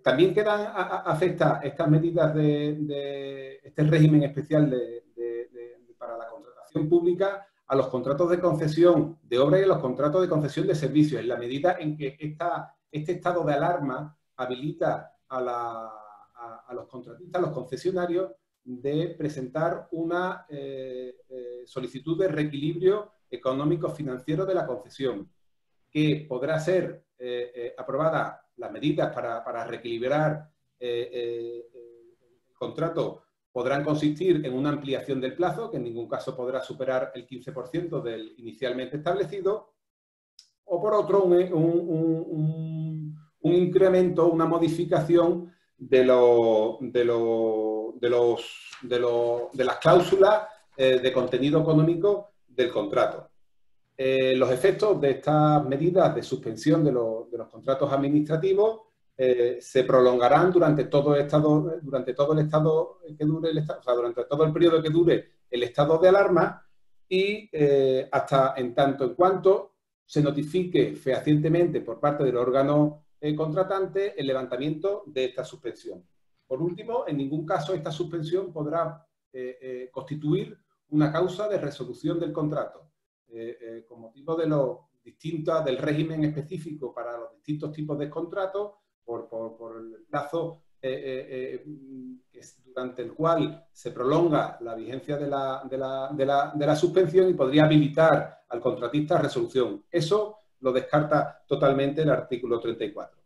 Speaker 4: También afecta estas medidas de este régimen especial para la contratación pública a los contratos de concesión de obra y a los contratos de concesión de servicios, en la medida en que este estado de alarma habilita a los contratistas, a los concesionarios, de presentar una solicitud de reequilibrio económico-financiero de la concesión, que podrá ser aprobada. Las medidas para reequilibrar el contrato podrán consistir en una ampliación del plazo, que en ningún caso podrá superar el 15% del inicialmente establecido, o por otro, un incremento, una modificación de las cláusulas de contenido económico del contrato. Los efectos de estas medidas de suspensión de los contratos administrativos se prolongarán durante todo el periodo que dure el estado de alarma y hasta en tanto en cuanto se notifique fehacientemente por parte del órgano contratante el levantamiento de esta suspensión. Por último, en ningún caso esta suspensión podrá constituir una causa de resolución del contrato, con motivo de del régimen específico para los distintos tipos de contratos, por el plazo durante el cual se prolonga la vigencia de la suspensión, y podría habilitar al contratista a resolución. Eso lo descarta totalmente el artículo 34.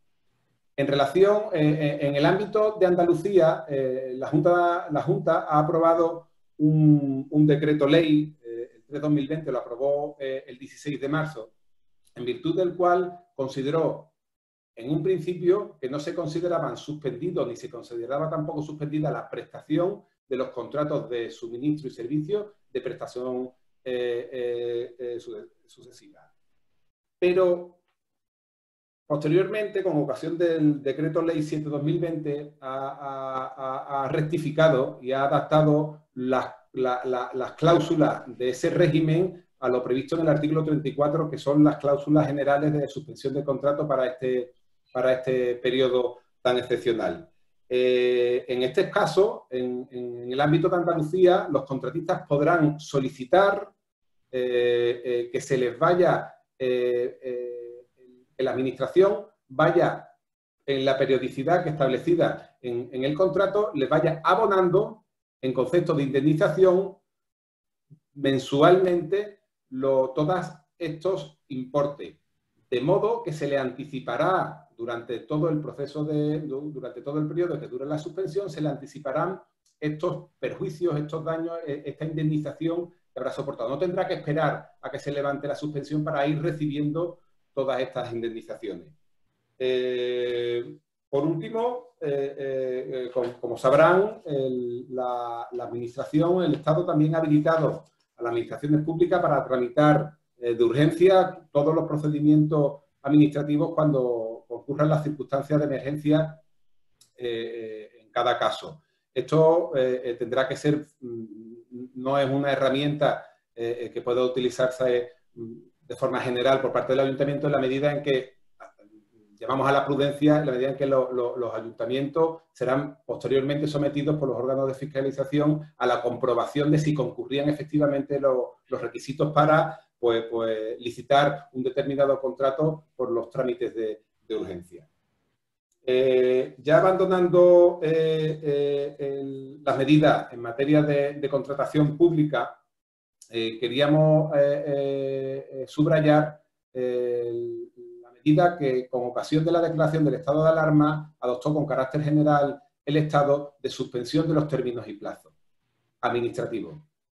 Speaker 4: En relación, en el ámbito de Andalucía, la Junta ha aprobado un decreto ley, el 3/2020, lo aprobó el 16 de marzo, en virtud del cual consideró en un principio que no se consideraban suspendidos ni se consideraba tampoco suspendida la prestación de los contratos de suministro y servicio de prestación sucesiva. Pero posteriormente, con ocasión del decreto ley 7/2020, ha rectificado y ha adaptado las cláusulas de ese régimen a lo previsto en el artículo 34, que son las cláusulas generales de suspensión de contrato para este periodo tan excepcional. En este caso, en el ámbito de Andalucía, los contratistas podrán solicitar que se les vaya, que la Administración vaya en la periodicidad que establecida en el contrato, les vaya abonando en concepto de indemnización mensualmente todos estos importes, de modo que se le anticipará durante todo el proceso, durante todo el periodo que dure la suspensión, se le anticiparán estos perjuicios, estos daños, esta indemnización que habrá soportado. No tendrá que esperar a que se levante la suspensión para ir recibiendo todas estas indemnizaciones. Por último, como sabrán, la Administración, el Estado también ha habilitado a las administraciones públicas para tramitar de urgencia todos los procedimientos administrativos cuando ocurran las circunstancias de emergencia en cada caso. Esto tendrá que ser, no es una herramienta que pueda utilizarse de forma general por parte del ayuntamiento, en la medida en que llamamos a la prudencia, en la medida en que los ayuntamientos serán posteriormente sometidos por los órganos de fiscalización a la comprobación de si concurrían efectivamente los requisitos para licitar un determinado contrato por los trámites de urgencia. Ya abandonando las medidas en materia de contratación pública, queríamos subrayar la medida que, con ocasión de la declaración del estado de alarma, adoptó con carácter general el Estado de suspensión de los términos y plazos administrativos.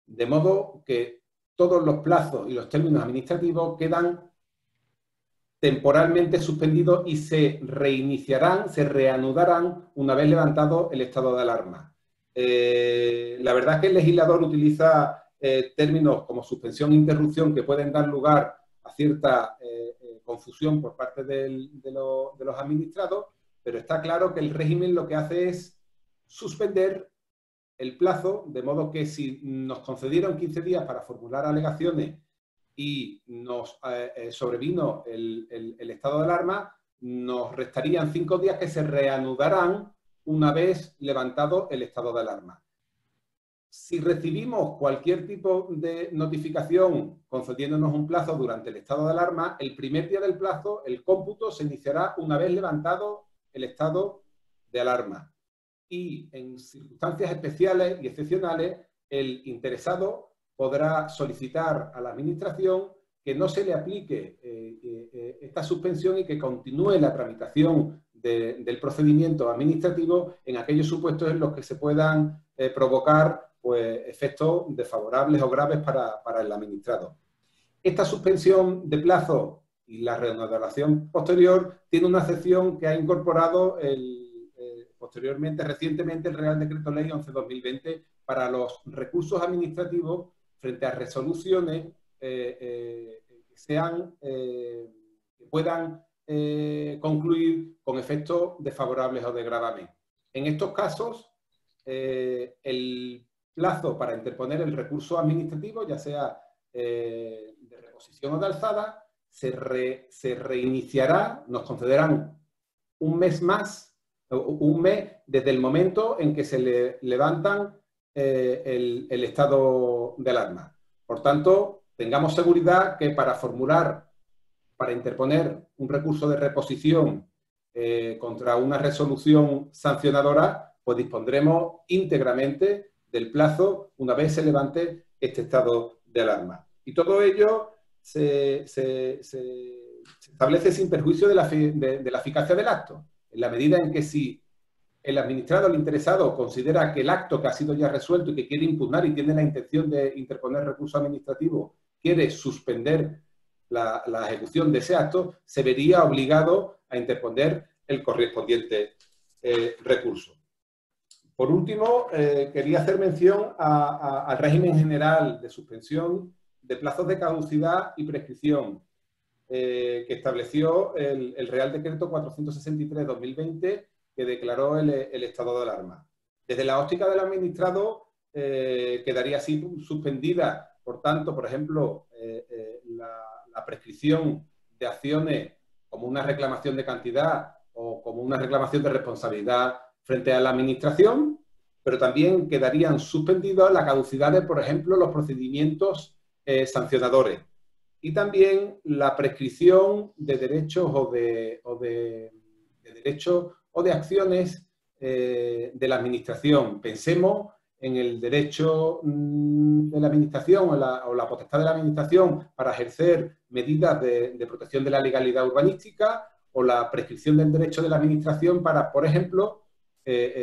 Speaker 4: De modo que todos los plazos y los términos administrativos quedan temporalmente suspendidos y se reiniciarán, se reanudarán una vez levantado el estado de alarma. La verdad es que el legislador utiliza términos como suspensión e interrupción que pueden dar lugar a cierta confusión por parte de los administrados, pero está claro que el régimen lo que hace es suspender el plazo, de modo que si nos concedieron 15 días para formular alegaciones y nos sobrevino el estado de alarma, nos restarían 5 días que se reanudarán una vez levantado el estado de alarma. Si recibimos cualquier tipo de notificación concediéndonos un plazo durante el estado de alarma, el primer día del plazo, el cómputo se iniciará una vez levantado el estado de alarma. Y en circunstancias especiales y excepcionales, el interesado podrá solicitar a la Administración que no se le aplique esta suspensión y que continúe la tramitación del procedimiento administrativo en aquellos supuestos en los que se puedan provocar efectos desfavorables o graves para el administrado. Esta suspensión de plazo y la reanudación posterior tiene una excepción que ha incorporado posteriormente, recientemente, el Real Decreto Ley 11/2020 para los recursos administrativos frente a resoluciones que puedan concluir con efectos desfavorables o de gravamen. En estos casos, el plazo para interponer el recurso administrativo, ya sea de reposición o de alzada, se reiniciará, nos concederán un mes más, un mes desde el momento en que se levantan el estado de alarma. Por tanto, tengamos seguridad que para interponer un recurso de reposición contra una resolución sancionadora, pues dispondremos íntegramente del plazo una vez se levante este estado de alarma. Y todo ello se establece sin perjuicio de la eficacia del acto, en la medida en que si el administrado, el interesado, considera que el acto que ha sido ya resuelto y que quiere impugnar y tiene la intención de interponer recurso administrativo, quiere suspender la ejecución de ese acto, se vería obligado a interponer el correspondiente recurso. Por último, quería hacer mención al régimen general de suspensión de plazos de caducidad y prescripción que estableció el Real Decreto 463/2020 que declaró el estado de alarma. Desde la óptica del administrado quedaría así suspendida, por tanto, por ejemplo, la prescripción de acciones como una reclamación de cantidad o como una reclamación de responsabilidad frente a la administración, pero también quedarían suspendidos la caducidad de, por ejemplo, los procedimientos sancionadores y también la prescripción de derechos o de derechos o de acciones de la administración. Pensemos en el derecho de la administración o la potestad de la administración para ejercer medidas de protección de la legalidad urbanística o la prescripción del derecho de la administración para, por ejemplo,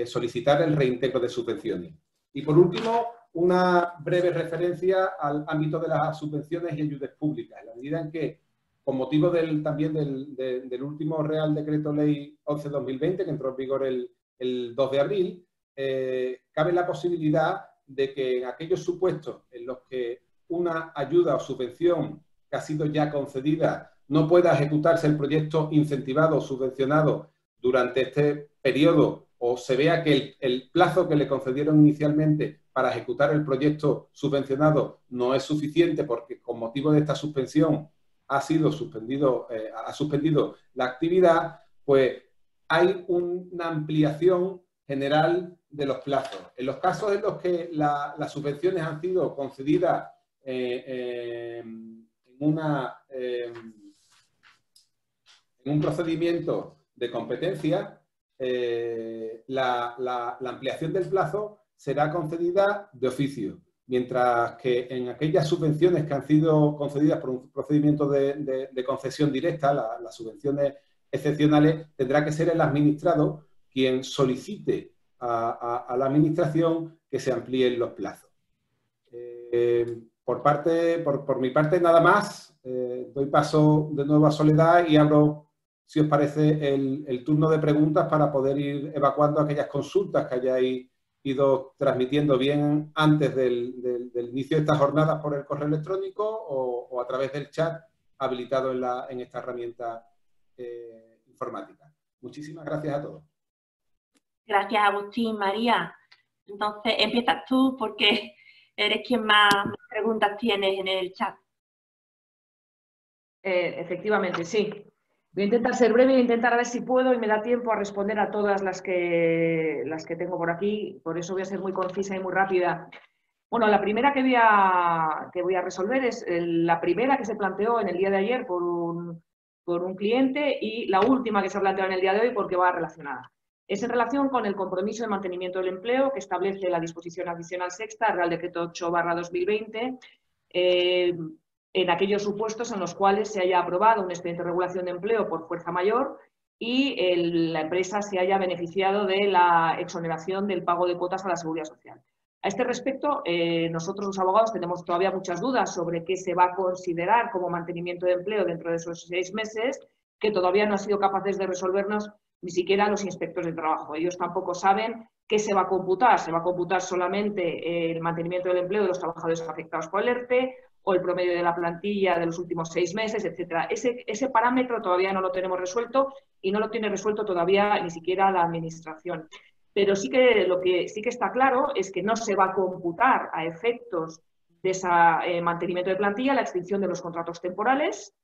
Speaker 4: solicitar el reintegro de subvenciones. Y por último, una breve referencia al ámbito de las subvenciones y ayudas públicas, en la medida en que, con motivo también del último Real Decreto Ley 11/2020, que entró en vigor el 2 de abril, cabe la posibilidad de que en aquellos supuestos en los que una ayuda o subvención que ha sido ya concedida no pueda ejecutarse el proyecto incentivado o subvencionado durante este periodo o se vea que el plazo que le concedieron inicialmente para ejecutar el proyecto subvencionado no es suficiente porque con motivo de esta suspensión ha suspendido la actividad, pues hay una ampliación general de los plazos. En los casos en los que las subvenciones han sido concedidas en un procedimiento de competencia, la ampliación del plazo será concedida de oficio, mientras que en aquellas subvenciones que han sido concedidas por un procedimiento de concesión directa, las subvenciones excepcionales, tendrá que ser el administrado quien solicite a la administración que se amplíen los plazos. Por mi parte, nada más. Doy paso de nuevo a Soledad y abro, si os parece, el turno de preguntas para poder ir evacuando aquellas consultas que hayáis ido transmitiendo bien antes del inicio de estas jornadas por el correo electrónico o a través del chat habilitado en esta herramienta informática. Muchísimas gracias a todos.
Speaker 1: Gracias, Agustín. María, entonces empiezas tú porque eres quien más preguntas tienes en el chat.
Speaker 2: Efectivamente, sí. Voy a intentar ser breve, voy a intentar a ver si puedo y me da tiempo a responder a todas las que tengo por aquí. Por eso voy a ser muy concisa y muy rápida. Bueno, la primera que voy a resolver es la primera que se planteó en el día de ayer por un cliente y la última que se ha planteado en el día de hoy porque va relacionada. Es en relación con el compromiso de mantenimiento del empleo que establece la disposición adicional sexta, Real Decreto 8/2020, en aquellos supuestos en los cuales se haya aprobado un expediente de regulación de empleo por fuerza mayor y la empresa se haya beneficiado de la exoneración del pago de cuotas a la Seguridad Social. A este respecto, nosotros los abogados tenemos todavía muchas dudas sobre qué se va a considerar como mantenimiento de empleo dentro de esos 6 meses, que todavía no han sido capaces de resolvernos ni siquiera los inspectores de trabajo. Ellos tampoco saben qué se va a computar. Se va a computar solamente el mantenimiento del empleo de los trabajadores afectados por el ERTE o el promedio de la plantilla de los últimos 6 meses, etcétera. Ese parámetro todavía no lo tenemos resuelto y no lo tiene resuelto todavía ni siquiera la Administración. Pero sí que lo que sí que está claro es que no se va a computar a efectos de ese mantenimiento de plantilla la extinción de los contratos temporales,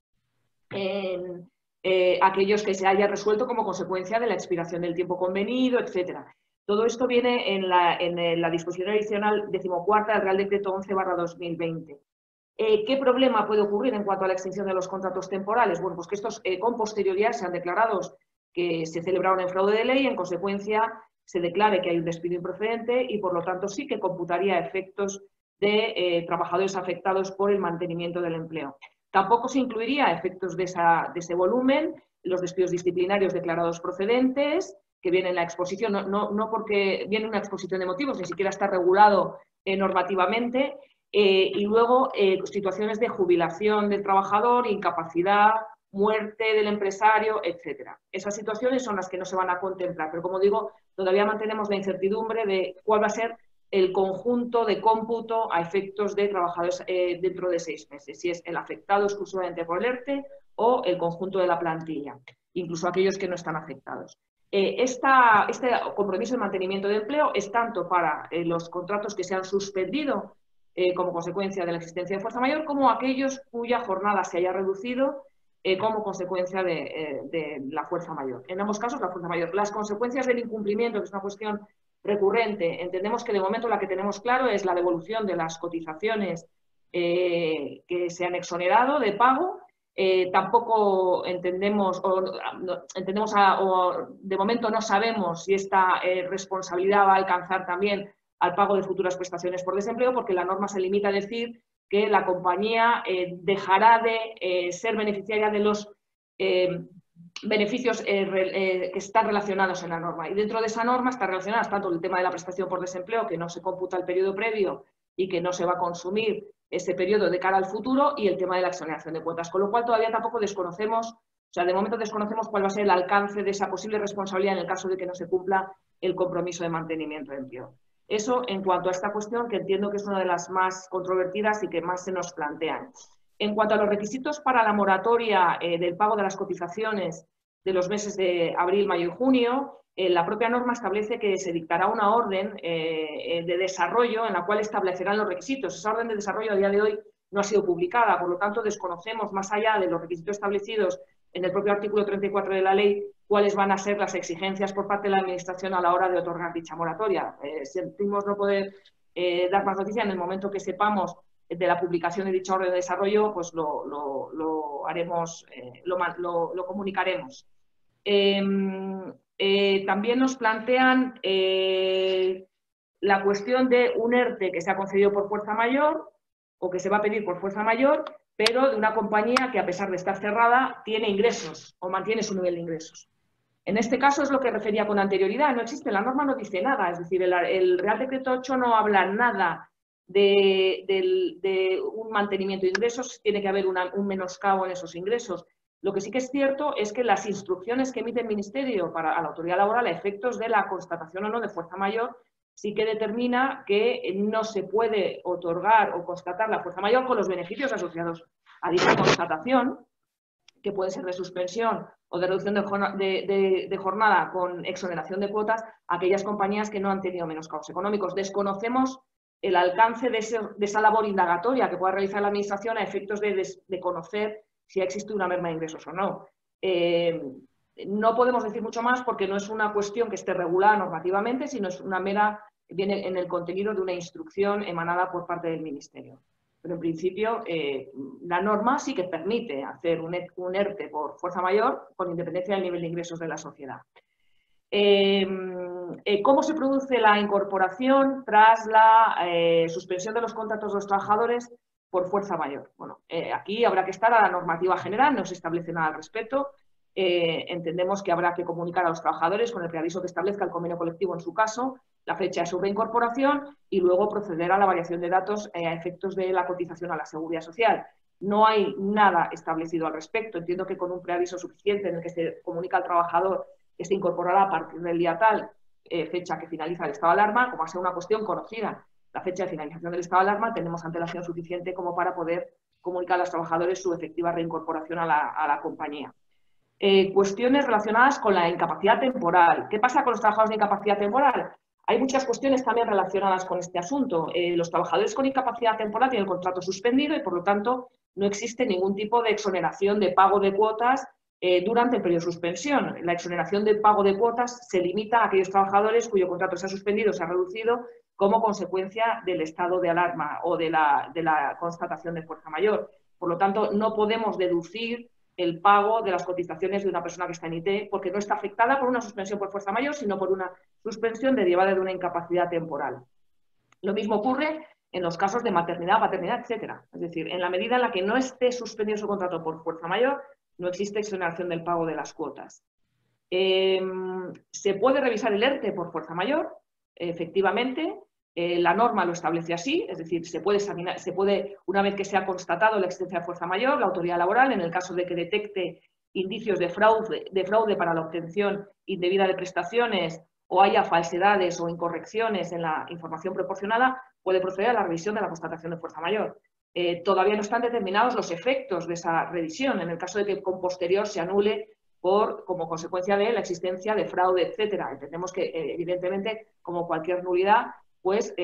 Speaker 2: aquellos que se haya resuelto como consecuencia de la expiración del tiempo convenido, etcétera. Todo esto viene en la disposición adicional 14ª del Real Decreto 11/2020. ¿Qué problema puede ocurrir en cuanto a la extinción de los contratos temporales? Bueno, pues que estos con posterioridad sean declarados que se celebraron en fraude de ley, en consecuencia se declare que hay un despido improcedente y por lo tanto sí que computaría efectos de trabajadores afectados por el mantenimiento del empleo. Tampoco se incluiría efectos de ese volumen, los despidos disciplinarios declarados procedentes, que viene en la exposición, no porque viene una exposición de motivos, ni siquiera está regulado normativamente, y luego situaciones de jubilación del trabajador, incapacidad, muerte del empresario, etcétera. Esas situaciones son las que no se van a contemplar, pero como digo, todavía mantenemos la incertidumbre de cuál va a ser el conjunto de cómputo a efectos de trabajadores dentro de 6 meses, si es el afectado exclusivamente por el ERTE o el conjunto de la plantilla, incluso aquellos que no están afectados. Este compromiso de mantenimiento de empleo es tanto para los contratos que se han suspendido como consecuencia de la existencia de fuerza mayor, como aquellos cuya jornada se haya reducido como consecuencia de la fuerza mayor. En ambos casos, la fuerza mayor. Las consecuencias del incumplimiento, que es una cuestión recurrente, entendemos que de momento la que tenemos claro es la devolución de las cotizaciones que se han exonerado de pago. Tampoco entendemos, de momento no sabemos si esta responsabilidad va a alcanzar también al pago de futuras prestaciones por desempleo, porque la norma se limita a decir que la compañía dejará de ser beneficiaria de los beneficios que están relacionados en la norma. Y dentro de esa norma está relacionada tanto el tema de la prestación por desempleo, que no se computa el periodo previo y que no se va a consumir ese periodo de cara al futuro, y el tema de la exoneración de cuotas. Con lo cual todavía tampoco desconocemos, o sea, de momento desconocemos cuál va a ser el alcance de esa posible responsabilidad en el caso de que no se cumpla el compromiso de mantenimiento de empleo. Eso en cuanto a esta cuestión, que entiendo que es una de las más controvertidas y que más se nos plantean. En cuanto a los requisitos para la moratoria del pago de las cotizaciones de los meses de abril, mayo y junio, la propia norma establece que se dictará una orden de desarrollo en la cual establecerán los requisitos. Esa orden de desarrollo a día de hoy no ha sido publicada, por lo tanto desconocemos, más allá de los requisitos establecidos en el propio artículo 34 de la ley, cuáles van a ser las exigencias por parte de la Administración a la hora de otorgar dicha moratoria. Sentimos no poder dar más noticia. En el momento que sepamos de la publicación de dicha orden de desarrollo, pues lo haremos, lo comunicaremos. También nos plantean la cuestión de un ERTE que se ha concedido por fuerza mayor o que se va a pedir por fuerza mayor, pero de una compañía que, a pesar de estar cerrada, tiene ingresos o mantiene su nivel de ingresos. En este caso es lo que refería con anterioridad, no existe, la norma no dice nada, es decir, el Real Decreto 8 no habla nada de un mantenimiento de ingresos, tiene que haber un menoscabo en esos ingresos. Lo que sí que es cierto es que las instrucciones que emite el Ministerio a la autoridad laboral a efectos de la constatación o no de fuerza mayor sí que determina que no se puede otorgar o constatar la fuerza mayor con los beneficios asociados a dicha constatación, que puede ser de suspensión o de reducción de jornada con exoneración de cuotas, a aquellas compañías que no han tenido menoscabos económicos. Desconocemos el alcance de esa labor indagatoria que pueda realizar la Administración a efectos de conocer si existe una merma de ingresos o no. No podemos decir mucho más porque no es una cuestión que esté regulada normativamente, sino es una viene en el contenido de una instrucción emanada por parte del Ministerio. Pero en principio la norma sí que permite hacer un ERTE por fuerza mayor con independencia del nivel de ingresos de la sociedad. ¿Cómo se produce la incorporación tras la suspensión de los contratos de los trabajadores por fuerza mayor? Bueno, aquí habrá que estar a la normativa general, no se establece nada al respecto. Entendemos que habrá que comunicar a los trabajadores con el preaviso que establezca el convenio colectivo en su caso, la fecha de su reincorporación y luego proceder a la variación de datos a efectos de la cotización a la Seguridad Social. No hay nada establecido al respecto. Entiendo que con un preaviso suficiente en el que se comunica al trabajador que se incorporará a partir del día tal, fecha que finaliza el estado de alarma, como ha sido una cuestión conocida, la fecha de finalización del estado de alarma, tenemos antelación suficiente como para poder comunicar a los trabajadores su efectiva reincorporación a la compañía. Cuestiones relacionadas con la incapacidad temporal. ¿Qué pasa con los trabajadores de incapacidad temporal? Hay muchas cuestiones también relacionadas con este asunto. Los trabajadores con incapacidad temporal tienen el contrato suspendido y, por lo tanto, no existe ningún tipo de exoneración de pago de cuotas durante el periodo de suspensión. La exoneración del pago de cuotas se limita a aquellos trabajadores cuyo contrato se ha suspendido o se ha reducido como consecuencia del estado de alarma o de la constatación de fuerza mayor. Por lo tanto, no podemos deducir el pago de las cotizaciones de una persona que está en IT porque no está afectada por una suspensión por fuerza mayor, sino por una suspensión derivada de una incapacidad temporal. Lo mismo ocurre en los casos de maternidad, paternidad, etcétera. Es decir, en la medida en la que no esté suspendido su contrato por fuerza mayor, no existe exoneración del pago de las cuotas. Se puede revisar el ERTE por fuerza mayor, efectivamente. La norma lo establece así, es decir, se puede, una vez que se ha constatado la existencia de fuerza mayor, la autoridad laboral, en el caso de que detecte indicios de fraude para la obtención indebida de prestaciones o haya falsedades o incorrecciones en la información proporcionada, puede proceder a la revisión de la constatación de fuerza mayor. Todavía no están determinados los efectos de esa revisión, en el caso de que con posterior se anule como consecuencia de la existencia de fraude, etcétera. Entendemos que, evidentemente, como cualquier nulidad, pues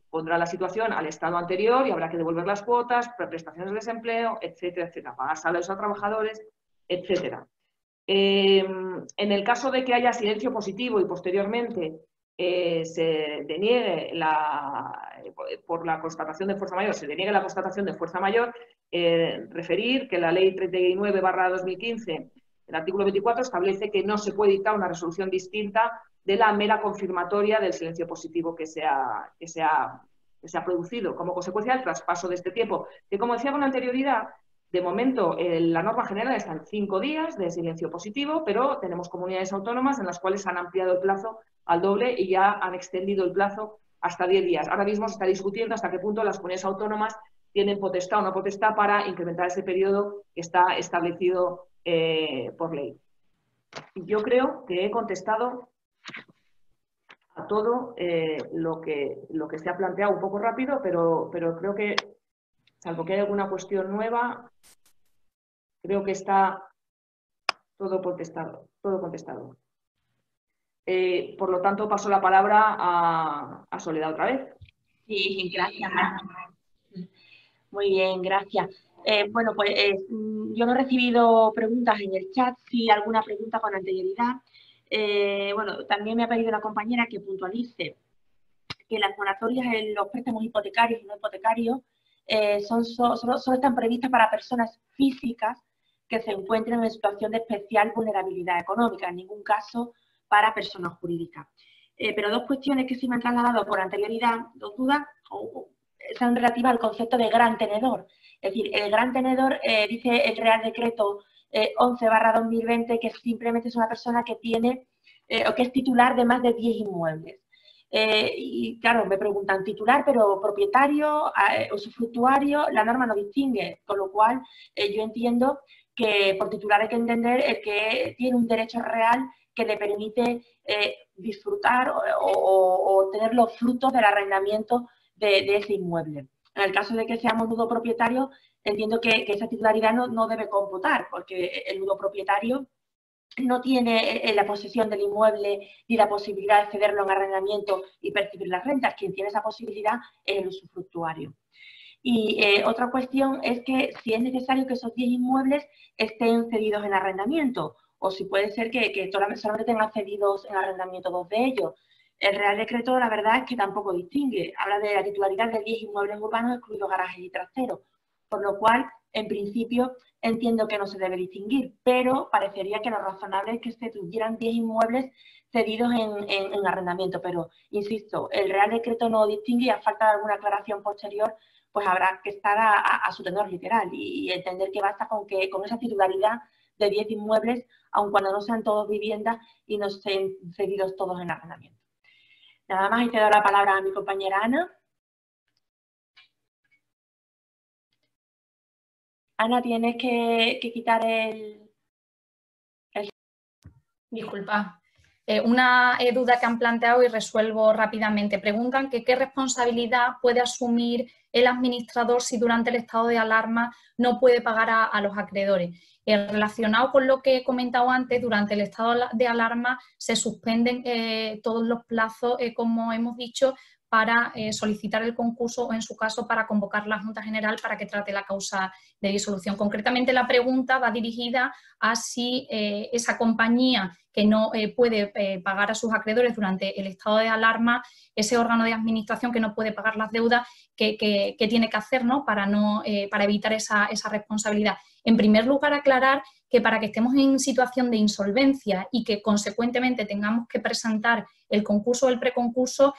Speaker 2: pondrá la situación al estado anterior y habrá que devolver las cuotas, prestaciones de desempleo, etcétera, etcétera, pagar salarios a trabajadores, etcétera. En el caso de que haya silencio positivo y posteriormente se deniegue por la constatación de fuerza mayor, se deniegue la constatación de fuerza mayor, referir que la Ley 39/2015, el artículo 24, establece que no se puede dictar una resolución distinta de la mera confirmatoria del silencio positivo que se ha producido como consecuencia del traspaso de este tiempo, que, como decía con anterioridad, de momento la norma general está en 5 días de silencio positivo, pero tenemos comunidades autónomas en las cuales han ampliado el plazo al doble y ya han extendido el plazo hasta 10 días. Ahora mismo se está discutiendo hasta qué punto las comunidades autónomas tienen potestad o no potestad para incrementar ese periodo que está establecido por ley. Yo creo que he contestado a todo lo que se ha planteado un poco rápido, pero creo que, salvo que haya alguna cuestión nueva, creo que está todo contestado. Por lo tanto, paso la palabra a Soledad otra vez.
Speaker 1: Sí, gracias, Marta. Muy bien, gracias. Bueno, pues yo no he recibido preguntas en el chat, sí alguna pregunta con anterioridad. Bueno, también me ha pedido una compañera que puntualice que las moratorias en los préstamos hipotecarios y no hipotecarios solo están previstas para personas físicas que se encuentren en situación de especial vulnerabilidad económica, en ningún caso para personas jurídicas. Pero dos cuestiones que sí me han trasladado por anterioridad, dos dudas, son relativas al concepto de gran tenedor. Es decir, el gran tenedor, dice el Real Decreto 11/2020, que simplemente es una persona que tiene o que es titular de más de 10 inmuebles. Y claro, me preguntan titular, pero propietario, usufructuario, la norma no distingue, con lo cual yo entiendo que por titular hay que entender el que tiene un derecho real que le permite disfrutar o tener los frutos del arrendamiento de ese inmueble. En el caso de que seamos nudo propietario, entiendo que esa titularidad no debe computar, porque el nudo propietario no tiene la posesión del inmueble ni la posibilidad de cederlo en arrendamiento y percibir las rentas. Quien tiene esa posibilidad es el usufructuario. Y otra cuestión es que si es necesario que esos 10 inmuebles estén cedidos en arrendamiento, o si puede ser que solamente tengan cedidos en arrendamiento 2 de ellos. El Real Decreto, la verdad es que tampoco distingue. Habla de la titularidad de 10 inmuebles urbanos, excluidos garajes y trasteros. Por lo cual, en principio, entiendo que no se debe distinguir, pero parecería que lo razonable es que se tuvieran 10 inmuebles cedidos en arrendamiento. Pero, insisto, el Real Decreto no distingue y a falta de alguna aclaración posterior, pues habrá que estar a su tenor literal y entender que basta con esa titularidad de 10 inmuebles, aun cuando no sean todos viviendas y no estén cedidos todos en arrendamiento. Nada más, y te doy la palabra a mi compañera Ana. Ana, tienes que quitar el...
Speaker 3: Disculpa. Una duda que han planteado y resuelvo rápidamente. Preguntan que qué responsabilidad puede asumir el administrador si durante el estado de alarma no puede pagar a los acreedores. Relacionado con lo que he comentado antes, durante el estado de alarma se suspenden todos los plazos, como hemos dicho, para solicitar el concurso o, en su caso, para convocar la Junta General para que trate la causa de disolución. Concretamente, la pregunta va dirigida a si esa compañía que no puede pagar a sus acreedores durante el estado de alarma, ese órgano de administración que no puede pagar las deudas, ¿qué tiene que hacer, ¿no? Para evitar esa responsabilidad? En primer lugar, aclarar que para que estemos en situación de insolvencia y que, consecuentemente, tengamos que presentar el concurso o el preconcurso,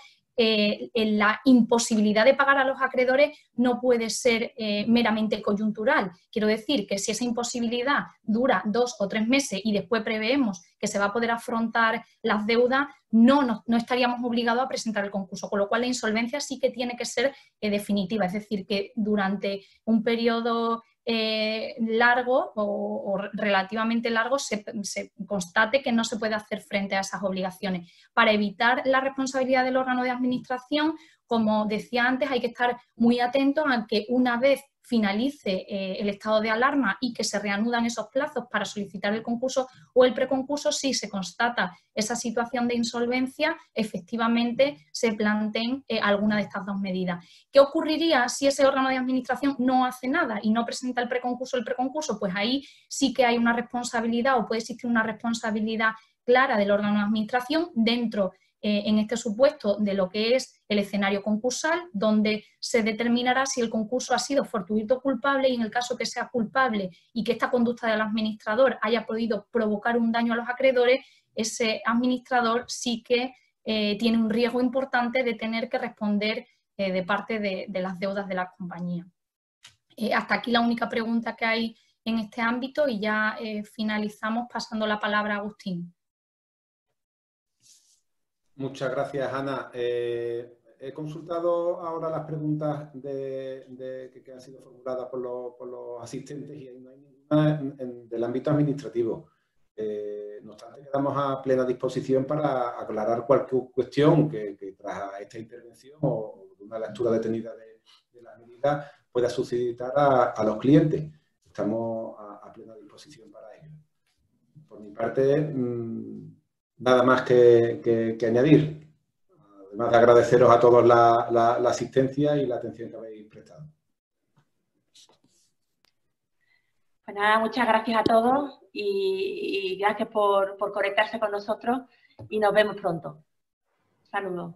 Speaker 3: la imposibilidad de pagar a los acreedores no puede ser meramente coyuntural. Quiero decir que si esa imposibilidad dura 2 o 3 meses y después preveemos que se va a poder afrontar las deudas, no estaríamos obligados a presentar el concurso, con lo cual la insolvencia sí que tiene que ser definitiva, es decir, que durante un periodo largo o relativamente largo se constate que no se puede hacer frente a esas obligaciones. Para evitar la responsabilidad del órgano de administración, como decía antes, hay que estar muy atentos a que una vez finalice el estado de alarma y que se reanudan esos plazos para solicitar el concurso o el preconcurso, si se constata esa situación de insolvencia, efectivamente se planteen alguna de estas dos medidas. ¿Qué ocurriría si ese órgano de administración no hace nada y no presenta el preconcurso o el preconcurso? Pues ahí sí que hay una responsabilidad o puede existir una responsabilidad clara del órgano de administración dentro en este supuesto de lo que es el escenario concursal, donde se determinará si el concurso ha sido fortuito o culpable, y en el caso que sea culpable y que esta conducta del administrador haya podido provocar un daño a los acreedores, ese administrador sí que tiene un riesgo importante de tener que responder de parte de las deudas de la compañía. Hasta aquí la única pregunta que hay en este ámbito y ya finalizamos pasando la palabra a Agustín.
Speaker 4: Muchas gracias, Ana. He consultado ahora las preguntas que han sido formuladas por los asistentes y no hay ninguna del ámbito administrativo. No obstante, quedamos a plena disposición para aclarar cualquier cuestión que tras esta intervención o una lectura detenida de las medidas pueda suscitar a los clientes. Estamos a plena disposición para ello. Por mi parte, nada más que añadir. Además de agradeceros a todos la asistencia y la atención que habéis prestado.
Speaker 1: Pues nada, muchas gracias a todos y gracias por conectarse con nosotros y nos vemos pronto. Saludos.